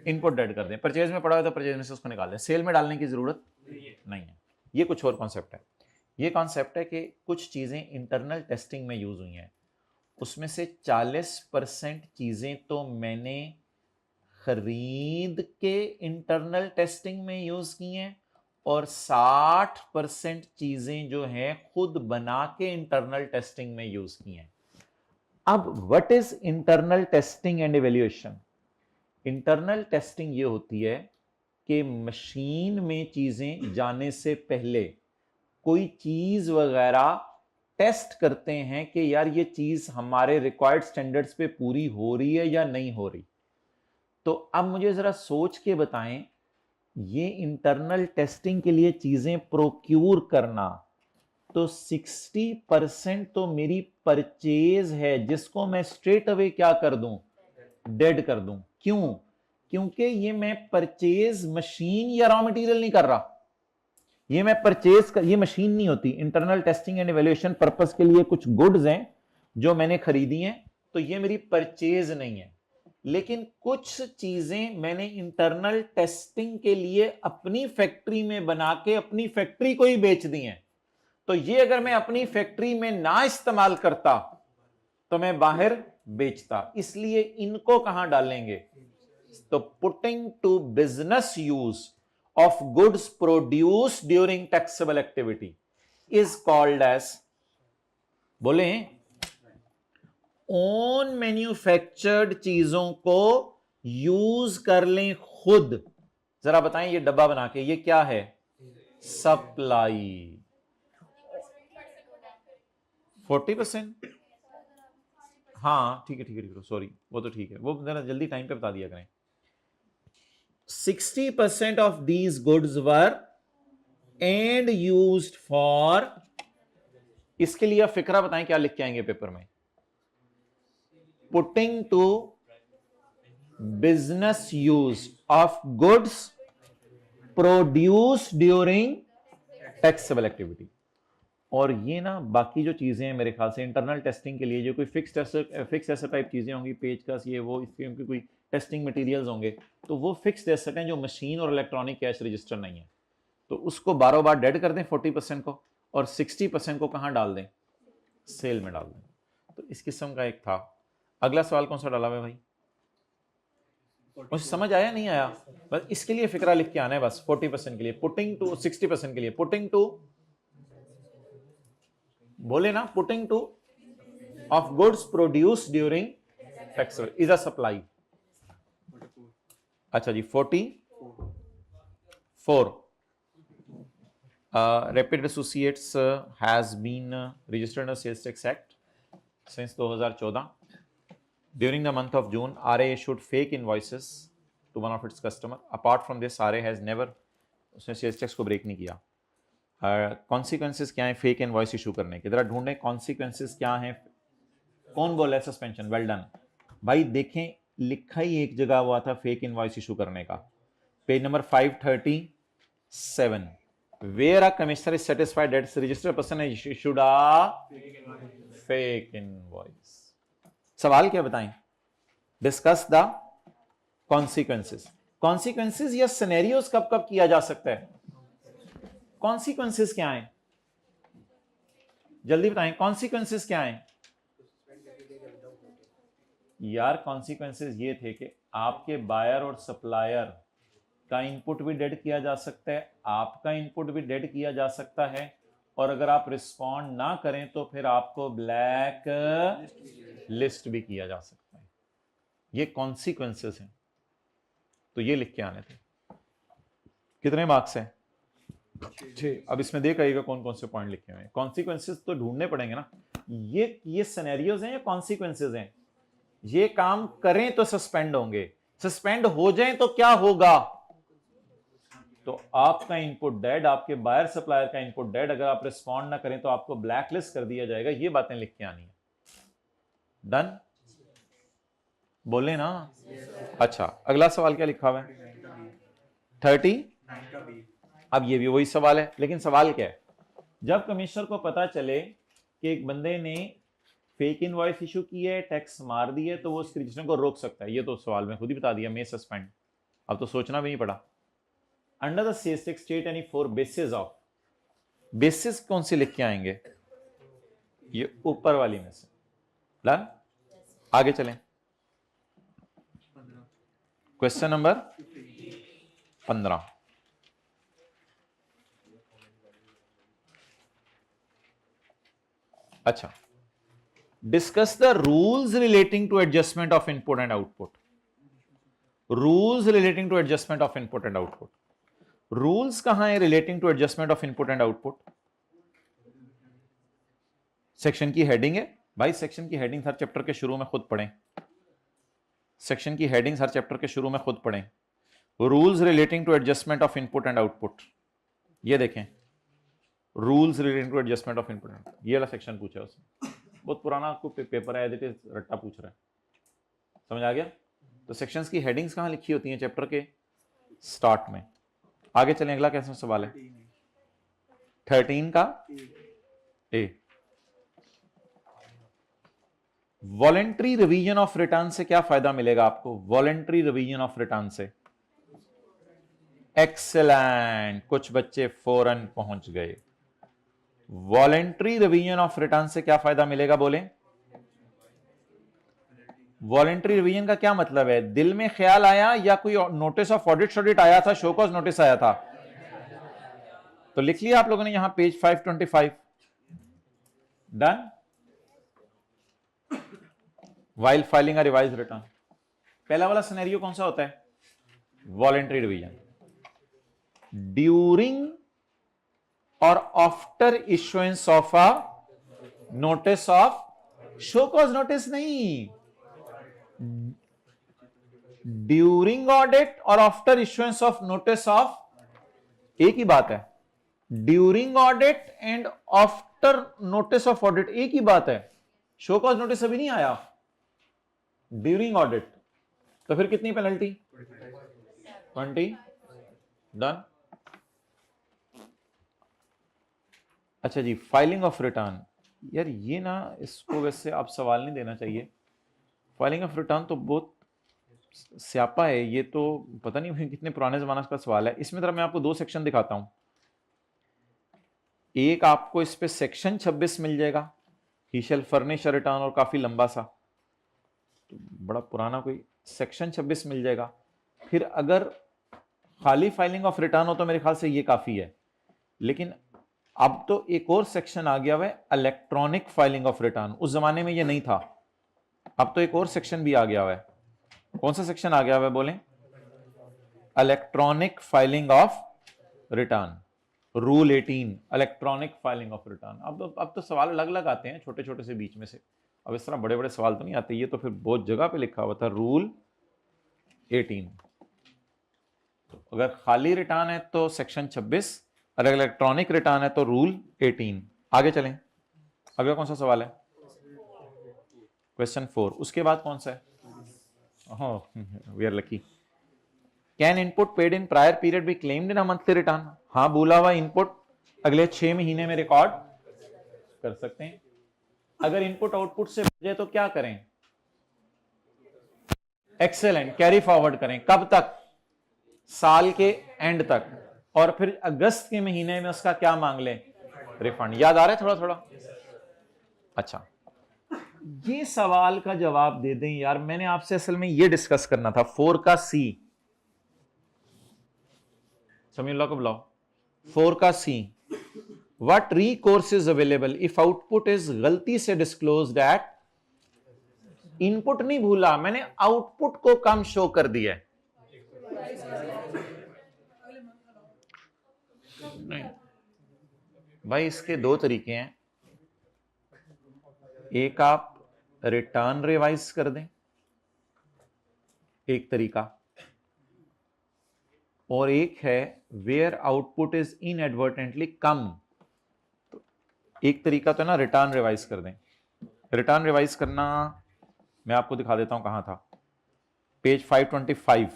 [SPEAKER 1] इनपुट ऐड कर दें। परचेज में पड़ा हुआ तो परचेज में से उसको निकाल दें, सेल में डालने की जरूरत नहीं है। ये कुछ और कॉन्सेप्ट है। ये कॉन्सेप्ट है कि कुछ चीजें इंटरनल टेस्टिंग में यूज हुई हैं, उसमें से 40% चीजें तो मैंने खरीद के इंटरनल टेस्टिंग में यूज की हैं, और 60% चीजें जो हैं खुद बना के इंटरनल टेस्टिंग में यूज की हैं। अब what is internal testing and evaluation? Internal testing ये होती है कि मशीन में चीजें जाने से पहले कोई चीज वगैरह टेस्ट करते हैं कि यार ये चीज हमारे रिक्वायर्ड स्टैंडर्ड्स पे पूरी हो रही है या नहीं हो रही। तो अब मुझे जरा सोच के बताएं, ये इंटरनल टेस्टिंग के लिए चीजें प्रोक्यूर करना, तो 60% तो मेरी परचेज है, जिसको मैं स्ट्रेट अवे क्या कर दूं? डेड कर दूं। क्यों? क्योंकि ये मैं परचेज मशीन या रॉ मटेरियल नहीं कर रहा, ये मैं परचेज कर, ये मशीन नहीं होती। Internal testing and evaluation purpose के लिए कुछ गुड्स हैं जो मैंने खरीदी हैं, तो ये मेरी परचेज नहीं है। लेकिन कुछ चीजें मैंने इंटरनल टेस्टिंग के लिए अपनी फैक्ट्री में बना के अपनी फैक्ट्री को ही बेच दी हैं, तो ये अगर मैं अपनी फैक्ट्री में ना इस्तेमाल करता तो मैं बाहर बेचता। इसलिए इनको कहां डालेंगे? तो putting to business use of goods produced during taxable activity is called as, बोले, own manufactured चीजों को यूज कर लें खुद। जरा बताएं ये डब्बा बना के, ये क्या है? सप्लाई। 40%? हाँ ठीक है ठीक है ठीक है, सॉरी, वो तो ठीक है, वो जरा जल्दी टाइम पे बता दिया करें। 60% of these goods were and used for, इसके लिए आप फिक्रा बताएं क्या लिख के आएंगे पेपर में? Putting to business use of goods produced during taxable activity. और ये ना बाकी जो चीजें हैं मेरे ख्याल से इंटरनल टेस्टिंग के लिए जो कोई फिक्स्ड एसेट टाइप चीजें होंगी, पेचकस ये वो, इसके उनके कोई टेस्टिंग मटेरियल्स होंगे, तो वो फिक्स्ड एसेट हैं जो मशीन और इलेक्ट्रॉनिक कैश रजिस्टर नहीं है, तो उसको बारों बार डेड कर दें 40% को, और 60% को कहां डाल दें? सेल में डाल दें। तो इस किस्म का एक था। अगला सवाल कौन सा डाला हुआ है भाई? मुझे समझ आया नहीं आया? बस इसके लिए फिक्रा लिख के आना है बस। 40% के लिए पुटिंग टू, 60% के लिए पुटिंग टू, बोले ना, putting two of goods produced during taxable is a supply. अच्छा जी, 44 Rapid Associates has been registered under Sales Tax Act since 2014. During the month of June, RA issued fake invoices to one of its customer. Apart from this, RA has never, उसने sales tax को break नहीं किया। Consequences क्या है fake invoice issue करने के? जरा ढूंढें कॉन्सिक्वेंसेस क्या है। कौन बोला है सस्पेंशन? वेल डन भाई। देखें लिखा ही एक जगह हुआ था फेक इनवॉइस इशू करने का, page number 537, where a commissioner is satisfied that registered person has issued a fake invoice. सवाल क्या बताएं? Discuss the consequences. कॉन्सिक्वेंसेस या सिनेरियोस कब कब किया जा सकता है? कॉन्सिक्वेंसेस क्या है? जल्दी बताएं, कॉन्सिक्वेंसेस क्या है? यार कॉन्सिक्वेंसेस ये थे कि आपके बायर और सप्लायर का इनपुट भी डेड किया जा सकता है, आपका इनपुट भी डेड किया जा सकता है, और अगर आप रिस्पॉन्ड ना करें तो फिर आपको ब्लैक लिस्ट भी किया जा सकता है। ये कॉन्सिक्वेंसेस हैं, तो ये लिख के आने थे। कितने मार्क्स हैं? 6। अब इसमें देख आइएगा कौन कौन से पॉइंट लिखे हुए हैं। कॉन्सिक्वेंसेस तो ढूंढने पड़ेंगे ना। ये सिनेरियोज हैं या कॉन्सिक्वेंसेस हैं? ये काम करें तो सस्पेंड होंगे, सस्पेंड हो जाए तो क्या होगा? तो आपका इनपुट डेड, आपके बायर सप्लायर का इनपुट डेड, अगर आप रिस्पॉन्ड ना करें तो आपको ब्लैकलिस्ट कर दिया जाएगा। ये बातें लिख के आनी है। डन? बोले ना? अच्छा, अगला सवाल क्या लिखा हुआ है? 30। अब ये भी वही सवाल है, लेकिन सवाल क्या है? जब कमिश्नर को पता चले कि एक बंदे ने फेक इनवॉइस इशू की है, टैक्स मार दी है, तो वो उस रजिस्ट्रेशन को रोक सकता है। ये तो सवाल में खुद ही बता दिया, मे सस्पेंड। अब तो सोचना भी नहीं पड़ा। Under the C6 state any 4 basis of, basis कौन से लिख के आएंगे? ये ऊपर वाली में से। डन? आगे चलें। Question number 15। अच्छा, discuss the rules relating to adjustment of input and output. Rules relating to adjustment of input and output. Rules कहां है relating to adjustment of input and output? Section की हेडिंग है भाई। Section की heading हर chapter के शुरू में खुद पढ़ें। सेक्शन की हेडिंग हर चैप्टर के शुरू में खुद पढ़ें। Rules relating to adjustment of input and output, ये देखें। Rules relating to adjustment of input and, ये वाला सेक्शन पूछा उसने। बहुत पुराना आपको पेपर है, एज इट इज रट्टा पूछ रहा है। समझ आ गया? तो सेक्शंस की हेडिंग्स कहां लिखी होती हैं? चैप्टर के स्टार्ट में। आगे चलें, अगला कैसा सवाल है? 13 का ए। वॉलेंट्री रिवीजन ऑफ रिटर्न से क्या फायदा मिलेगा आपको? वॉलेंट्री रिवीजन ऑफ रिटर्न से एक्सेलेंट, कुछ बच्चे फौरन पहुंच गए। वॉलेंट्री रिवीजन ऑफ रिटर्न से क्या फायदा मिलेगा? बोले। वॉलेंट्री रिवीजन का क्या मतलब है? दिल में ख्याल आया या कोई नोटिस ऑफ ऑडिट आया था, शो कॉज नोटिस आया था? तो लिख लिया आप लोगों ने यहां page 525। Done? While filing a revise return, पहला वाला सिनेरियो कौन सा होता है? Voluntary revision. ड्यूरिंग और after issuance of a notice of show cause notice नहीं, ड्यूरिंग ऑडिट और after issuance of notice of, एक ही बात है। During audit and after notice of audit एक ही बात है। शो कॉज नोटिस अभी नहीं आया, ड्यूरिंग ऑडिट। तो फिर कितनी पेनल्टी? 20। डन? अच्छा जी, फाइलिंग ऑफ रिटर्न। यार ये ना, इसको वैसे आप सवाल नहीं देना चाहिए। फाइलिंग ऑफ रिटर्न तो बहुत स्यापा है, ये तो पता नहीं कितने पुराने जमाने का सवाल है। इसमें तरह मैं आपको 2 सेक्शन दिखाता हूं। एक आपको इस पे सेक्शन 26 मिल जाएगा, ही शैल फर्निश रिटर्न, और काफी लंबा सा, तो बड़ा पुराना कोई सेक्शन 26 मिल जाएगा। फिर अगर खाली फाइलिंग ऑफ रिटर्न हो तो मेरे ख्याल से ये काफी है। लेकिन अब तो एक और सेक्शन आ गया हुआ है, इलेक्ट्रॉनिक फाइलिंग ऑफ रिटर्न। उस जमाने में ये नहीं था, अब तो एक और सेक्शन भी आ गया हुआ है। कौन सा सेक्शन आ गया हुआ है? बोले। Electronic filing of return, rule 18, electronic filing of return. अब तो सवाल अलग अलग आते हैं, छोटे छोटे से बीच में से। अब इस तरह बड़े बड़े सवाल तो नहीं आते। ये तो फिर बहुत जगह पे लिखा हुआ था, रूल 18। तो अगर खाली रिटर्न है तो सेक्शन 26, अगर इलेक्ट्रॉनिक रिटर्न है तो रूल 18। आगे चलें, अगला कौन सा सवाल है? क्वेश्चन 4। उसके बाद कौन सा है? We are lucky. Can input paid in prior period be claimed in a monthly return? हाँ, बोला हुआ इनपुट अगले 6 महीने में रिकॉर्ड कर सकते हैं। अगर इनपुट आउटपुट से बचे तो क्या करें? एक्सेलेंट, कैरी फॉरवर्ड करें। कब तक? साल के एंड तक। और फिर अगस्त के महीने में उसका क्या मांग लें? रिफंड। याद आ रहा है थोड़ा थोड़ा? अच्छा, ये सवाल का जवाब दे दें यार। मैंने आपसे असल में ये डिस्कस करना था, 4 का सी। समीउल्लाह को बुलाओ। 4 का सी, what recourse is available if output is गलती से disclosed at, इनपुट नहीं भूला मैंने, आउटपुट को कम शो कर दिया है। नहीं भाई, इसके 2 तरीके हैं। एक आप रिटर्न रिवाइज कर दें, एक तरीका, और एक है वेयर आउटपुट इज इनएडवर्टेंटली कम। तो एक तरीका तो ना रिटर्न रिवाइज कर दें। रिटर्न रिवाइज करना मैं आपको दिखा देता हूं कहां था। Page 525,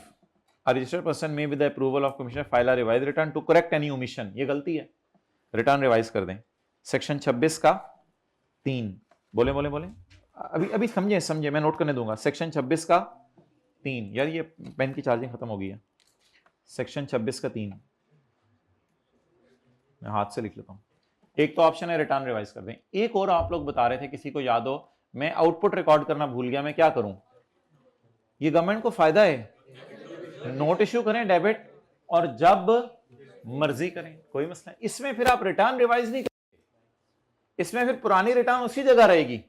[SPEAKER 1] a registered person may with the approval of commissioner file a revise return to correct any omission. ये गलती है, रिटर्न रिवाइज कर दें। सेक्शन 26 का 3, बोले बोले बोले, अभी अभी समझे समझे, मैं नोट करने दूंगा। सेक्शन 26 का 3, यार ये पेन की चार्जिंग खत्म हो गई है। सेक्शन 26 का 3 मैं हाथ से लिख लेता हूं। एक तो ऑप्शन है रिटर्न रिवाइज कर दें। एक और आप लोग बता रहे थे, किसी को याद हो, मैं आउटपुट रिकॉर्ड करना भूल गया, मैं क्या करूं? ये गवर्नमेंट को फायदा है, नोट इश्यू करें डेबिट, और जब मर्जी करें, कोई मसला नहीं। इसमें फिर आप रिटर्न रिवाइज नहीं करेंगे, इसमें फिर पुरानी रिटर्न उसी जगह रहेगी,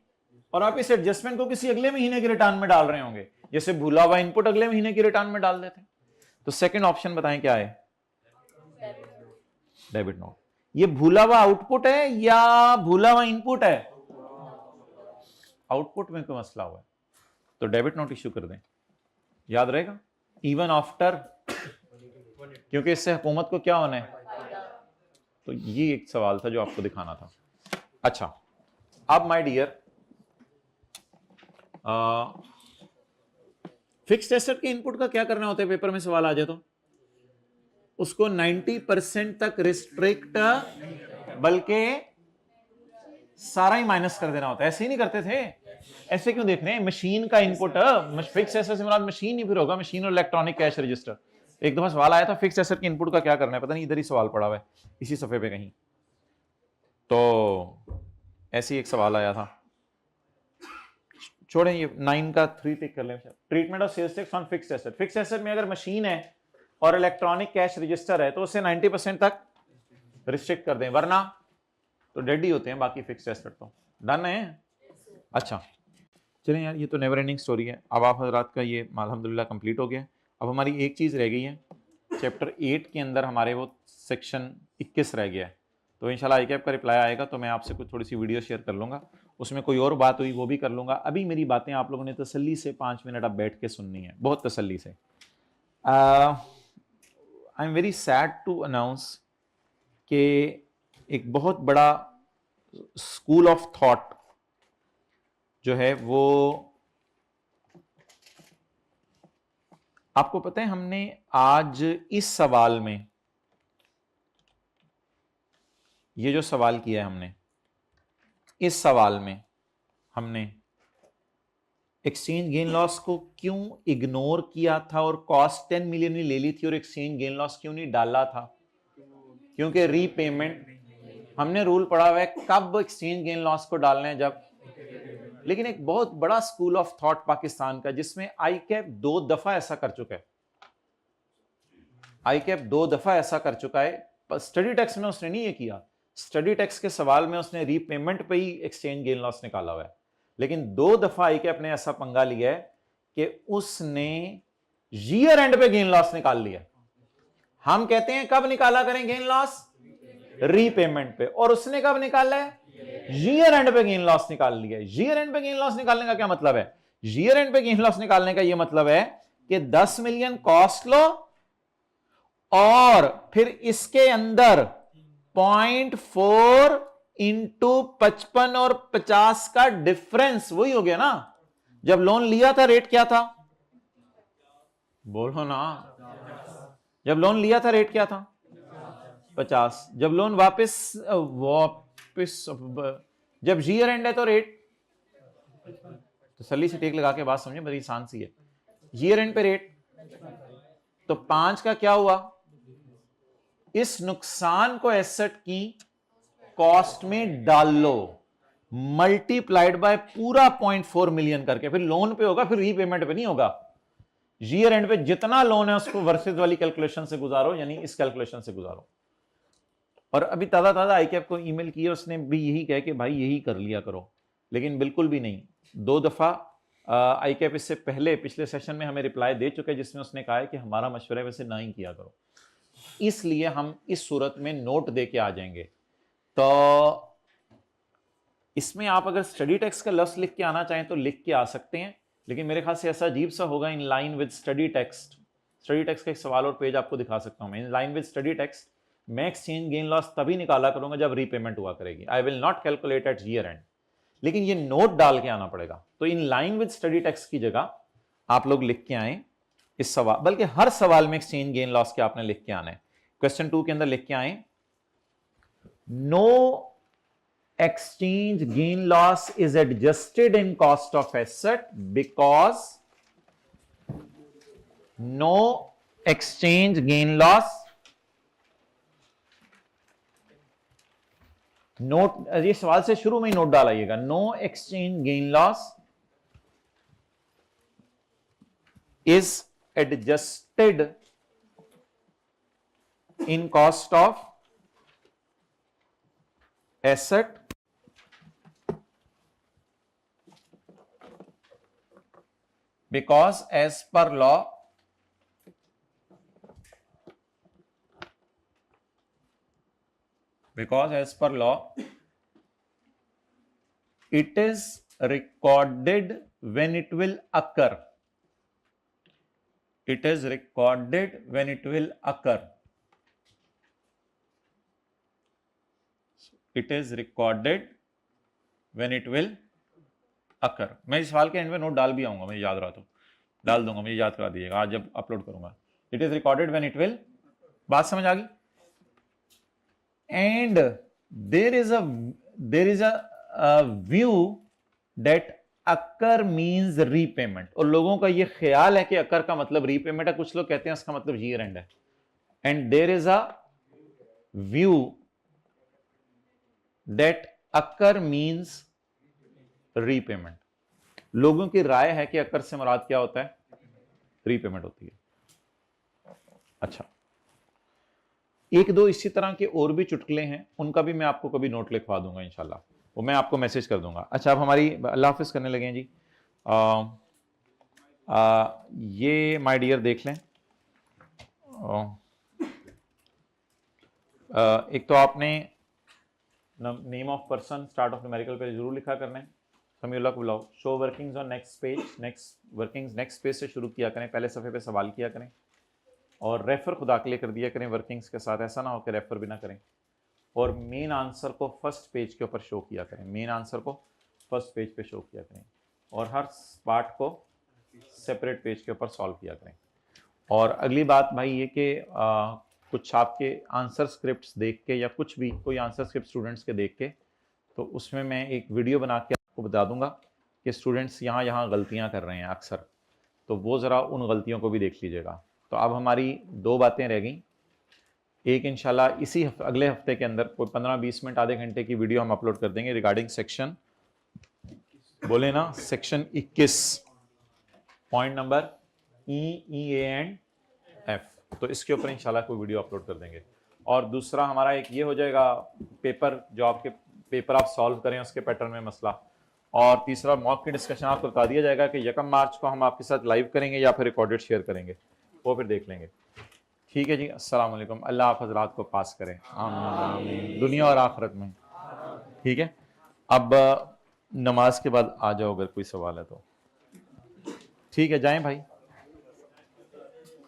[SPEAKER 1] और आप इस एडजस्टमेंट को किसी अगले महीने के रिटर्न में डाल रहे होंगे, जैसे भूला हुआ इनपुट अगले महीने की रिटर्न में डाल देते हैं। तो सेकंड ऑप्शन बताएं क्या है? Debit note. ये भूला हुआ आउटपुट है या भूला हुआ इनपुट है? आउटपुट में कोई मसला हुआ है तो डेबिट नोट इश्यू कर दें, याद रहेगा, इवन आफ्टर, क्योंकि इससे हुकूमत को क्या होना है। तो ये एक सवाल था जो आपको दिखाना था। अच्छा, अब माय डियर, फिक्स्ड एसेट के इनपुट का क्या करना होता है? पेपर में सवाल आ जाए तो उसको 90% तक रिस्ट्रिक्ट, बल्कि सारा ही माइनस कर देना होता है। ऐसे ही नहीं करते थे, ऐसे क्यों देख रहे हैं? मशीन का इनपुट, फिक्स एसेट से मुराद मशीन ही फिर होगा, मशीन और इलेक्ट्रॉनिक कैश रजिस्टर। एक दफा सवाल आया था फिक्स एसेट के इनपुट का क्या करना है, पता नहीं इधर ही सवाल पड़ा हुआ है इसी सफे पे कहीं, तो ऐसे ही एक सवाल आया था। छोड़ें, ये 9 का 3 टिक कर लें। Treatment of sales tax on fixed asset. Fixed asset में अगर मशीन है और इलेक्ट्रॉनिक कैश रजिस्टर है तो उसे 90% तक रिस्ट्रिक्ट कर दें, वरना तो डेड ही होते हैं बाकी फिक्स्ड एसेट। तो डन है? अच्छा चलें यार, ये तो नेवर एंडिंग स्टोरी है। अब आप हजरात का ये अल्हम्दुलिल्लाह कंप्लीट हो गया। अब हमारी एक चीज़ रह गई है, चैप्टर 8 के अंदर हमारे वो सेक्शन 21 रह गया है। तो इंशाल्लाह ICAP का रिप्लाई आएगा तो मैं आपसे कुछ थोड़ी सी वीडियो शेयर कर लूँगा, उसमें कोई और बात हुई वो भी कर लूँगा। अभी मेरी बातें आप लोगों ने तसल्ली से 5 मिनट अब बैठ के सुननी है, बहुत तसल्ली से। I am very sad to announce कि एक बहुत बड़ा स्कूल ऑफ थॉट जो है वो, आपको पता है हमने आज इस सवाल में, ये जो सवाल किया है हमने, इस सवाल में हमने एक्सचेंज गेन लॉस को क्यों इग्नोर किया था और कॉस्ट 10 मिलियन ही ले ली थी और एक्सचेंज गेन लॉस क्यों नहीं डाला था? क्योंकि रीपेमेंट, हमने रूल पढ़ा हुआ है कब एक्सचेंज गेन लॉस को डालना है, जब। लेकिन एक बहुत बड़ा स्कूल ऑफ थॉट पाकिस्तान का, जिसमें ICAP 2 दफा ऐसा कर चुका है, ICAP 2 दफा ऐसा कर चुका है। स्टडी टैक्स में उसने नहीं ये किया, स्टडी टैक्स के सवाल में उसने रीपेमेंट पे ही एक्सचेंज गेन लॉस निकाला हुआ है। लेकिन 2 दफा ICAP ने ऐसा पंगा लिया है कि उसने ईयर एंड पे गेन लॉस निकाल लिया। हम कहते हैं कब निकाला करें गेन लॉस? रीपेमेंट पे, और उसने कब निकाला है? ईयर एंड पे गेन लॉस निकाल लिया। ईयर एंड पे गेन लॉस निकालने का क्या मतलब है? ईयर एंड पे गेन लॉस निकालने का यह मतलब है कि 10 मिलियन कॉस्ट लो और फिर इसके अंदर 0.4 इंटू 55 और 50 का डिफरेंस, वही हो गया ना। जब लोन लिया था रेट क्या था? बोलो ना, जब लोन लिया था रेट क्या था? 50। जब लोन वापस जब ईयर एंड है तो रेट, तसल्ली से टेक लगा के बात समझे, बड़ी आसान सी है। ईयर एंड पे रेट तो 5 का क्या हुआ? इस नुकसान को एसेट की कॉस्ट में डाल लो, मल्टीप्लाइड बाय पूरा 0.4 मिलियन करके, फिर लोन पे होगा, फिर रीपेमेंट पे नहीं होगा। ईयर एंड पे जितना लोन है उसको वर्सेस वाली कैलकुलेशन से गुजारो, यानी इस कैलकुलेशन से गुजारो। और अभी ताजा ताजा ICAP को ईमेल किया, उसने भी यही कहा कि भाई यही कर लिया करो, लेकिन बिल्कुल भी नहीं। 2 दफा ICAP इससे पहले पिछले सेशन में हमें रिप्लाई दे चुके हैं, जिसमें उसने कहा है कि हमारा मशवरा है वैसे ना ही किया करो। इसलिए हम इस सूरत में नोट दे के आ जाएंगे। तो इसमें आप अगर स्टडी टेक्स्ट का लफ्ज लिख के आना चाहें तो लिख के आ सकते हैं, लेकिन मेरे ख्याल से ऐसा अजीब सा होगा इन line with study text. Study text का एक सवाल और पेज आपको दिखा सकता हूं मैं। In line with study text मैं एक्सचेंज गेन लॉस तभी निकाला करूंगा जब रीपेमेंट हुआ करेगी। I will not calculate at year end, लेकिन ये नोट डाल के आना पड़ेगा। तो in line with study text की जगह आप लोग लिख के आए इस सवाल, बल्कि हर सवाल में एक्सचेंज गेन लॉस के आपने लिख के आना है। क्वेश्चन 2 के अंदर लिख के आए, no exchange gain loss is adjusted in cost of asset because no exchange gain loss note, ये सवाल से शुरू में ही नोट डालाइएगा, no exchange gain loss is adjusted in cost of asset because as per law it is recorded when it will occur. It is recorded when it will occur. It is recorded when it will अकर। मैं इस सवाल के and में note डाल भी आऊंगा, मुझे याद रहा तो डाल दूंगा, मुझे याद करा दीजिएगा आज जब अपलोड करूंगा। It is recorded when it will, बात समझ आ गई? And there is a view that occur means repayment, और लोगों का ये ख्याल है कि अकर का मतलब रीपेमेंट है, कुछ लोग कहते हैं इसका मतलब ईयर एंड है। And there is a view that occur means repayment. लोगों की राय है कि अकर से मुराद क्या होता है? रीपेमेंट होती है। अच्छा, एक दो इसी तरह के और भी चुटकुले हैं, उनका भी मैं आपको कभी नोट लिखवा दूंगा इंशाल्लाह, वो मैं आपको मैसेज कर दूंगा। अच्छा, अब हमारी अल्लाह हाफिज करने लगे हैं जी। ये माय डियर देख लें। एक तो आपने name of person start of numerical पे जरूर लिखा करना है। समीउल्लाह को बुलाओ। Show workings on next page, next page से शुरू किया करें, पहले सफ़े पे सवाल किया करें, और रेफर खुदा के लिए कर दिया करें वर्किंग्स के साथ, ऐसा ना हो कि रेफर भी ना करें। और मेन आंसर को फर्स्ट पेज के ऊपर शो किया करें, मेन आंसर को फर्स्ट पेज पे शो किया करें, और हर पार्ट को सेपरेट पेज के ऊपर सॉल्व किया करें। और अगली बात भाई ये कि कुछ आपके आंसर स्क्रिप्ट्स देख के या कुछ भी कोई आंसर स्क्रिप्ट स्टूडेंट्स के देख के, तो उसमें मैं एक वीडियो बना के आपको बता दूंगा कि स्टूडेंट्स यहाँ गलतियाँ कर रहे हैं अक्सर, तो वो ज़रा उन गलतियों को भी देख लीजिएगा। तो अब हमारी दो बातें रह गई। एक इंशाल्लाह इसी अगले हफ्ते के अंदर कोई 15-20 मिनट आधे घंटे की वीडियो हम अपलोड कर देंगे रिगार्डिंग सेक्शन, बोले ना, section 21 point number E, A and F। तो इसके ऊपर इंशाल्लाह कोई वीडियो अपलोड कर देंगे। और दूसरा हमारा एक ये हो जाएगा पेपर, जो आपके पेपर आप सॉल्व करें उसके पैटर्न में मसला। और तीसरा मॉक की डिस्कशन आपको बता दिया जाएगा कि 1 मार्च को हम आपके साथ लाइव करेंगे या फिर रिकॉर्डेड शेयर करेंगे, वो फिर देख लेंगे। ठीक है जी, अस्सलाम वालेकुम। अल्लाह आप हज़रात को पास करें आमीन, दुनिया और आखिरत में। ठीक है, अब नमाज के बाद आ जाओ अगर कोई सवाल है तो। ठीक है, जाएं भाई।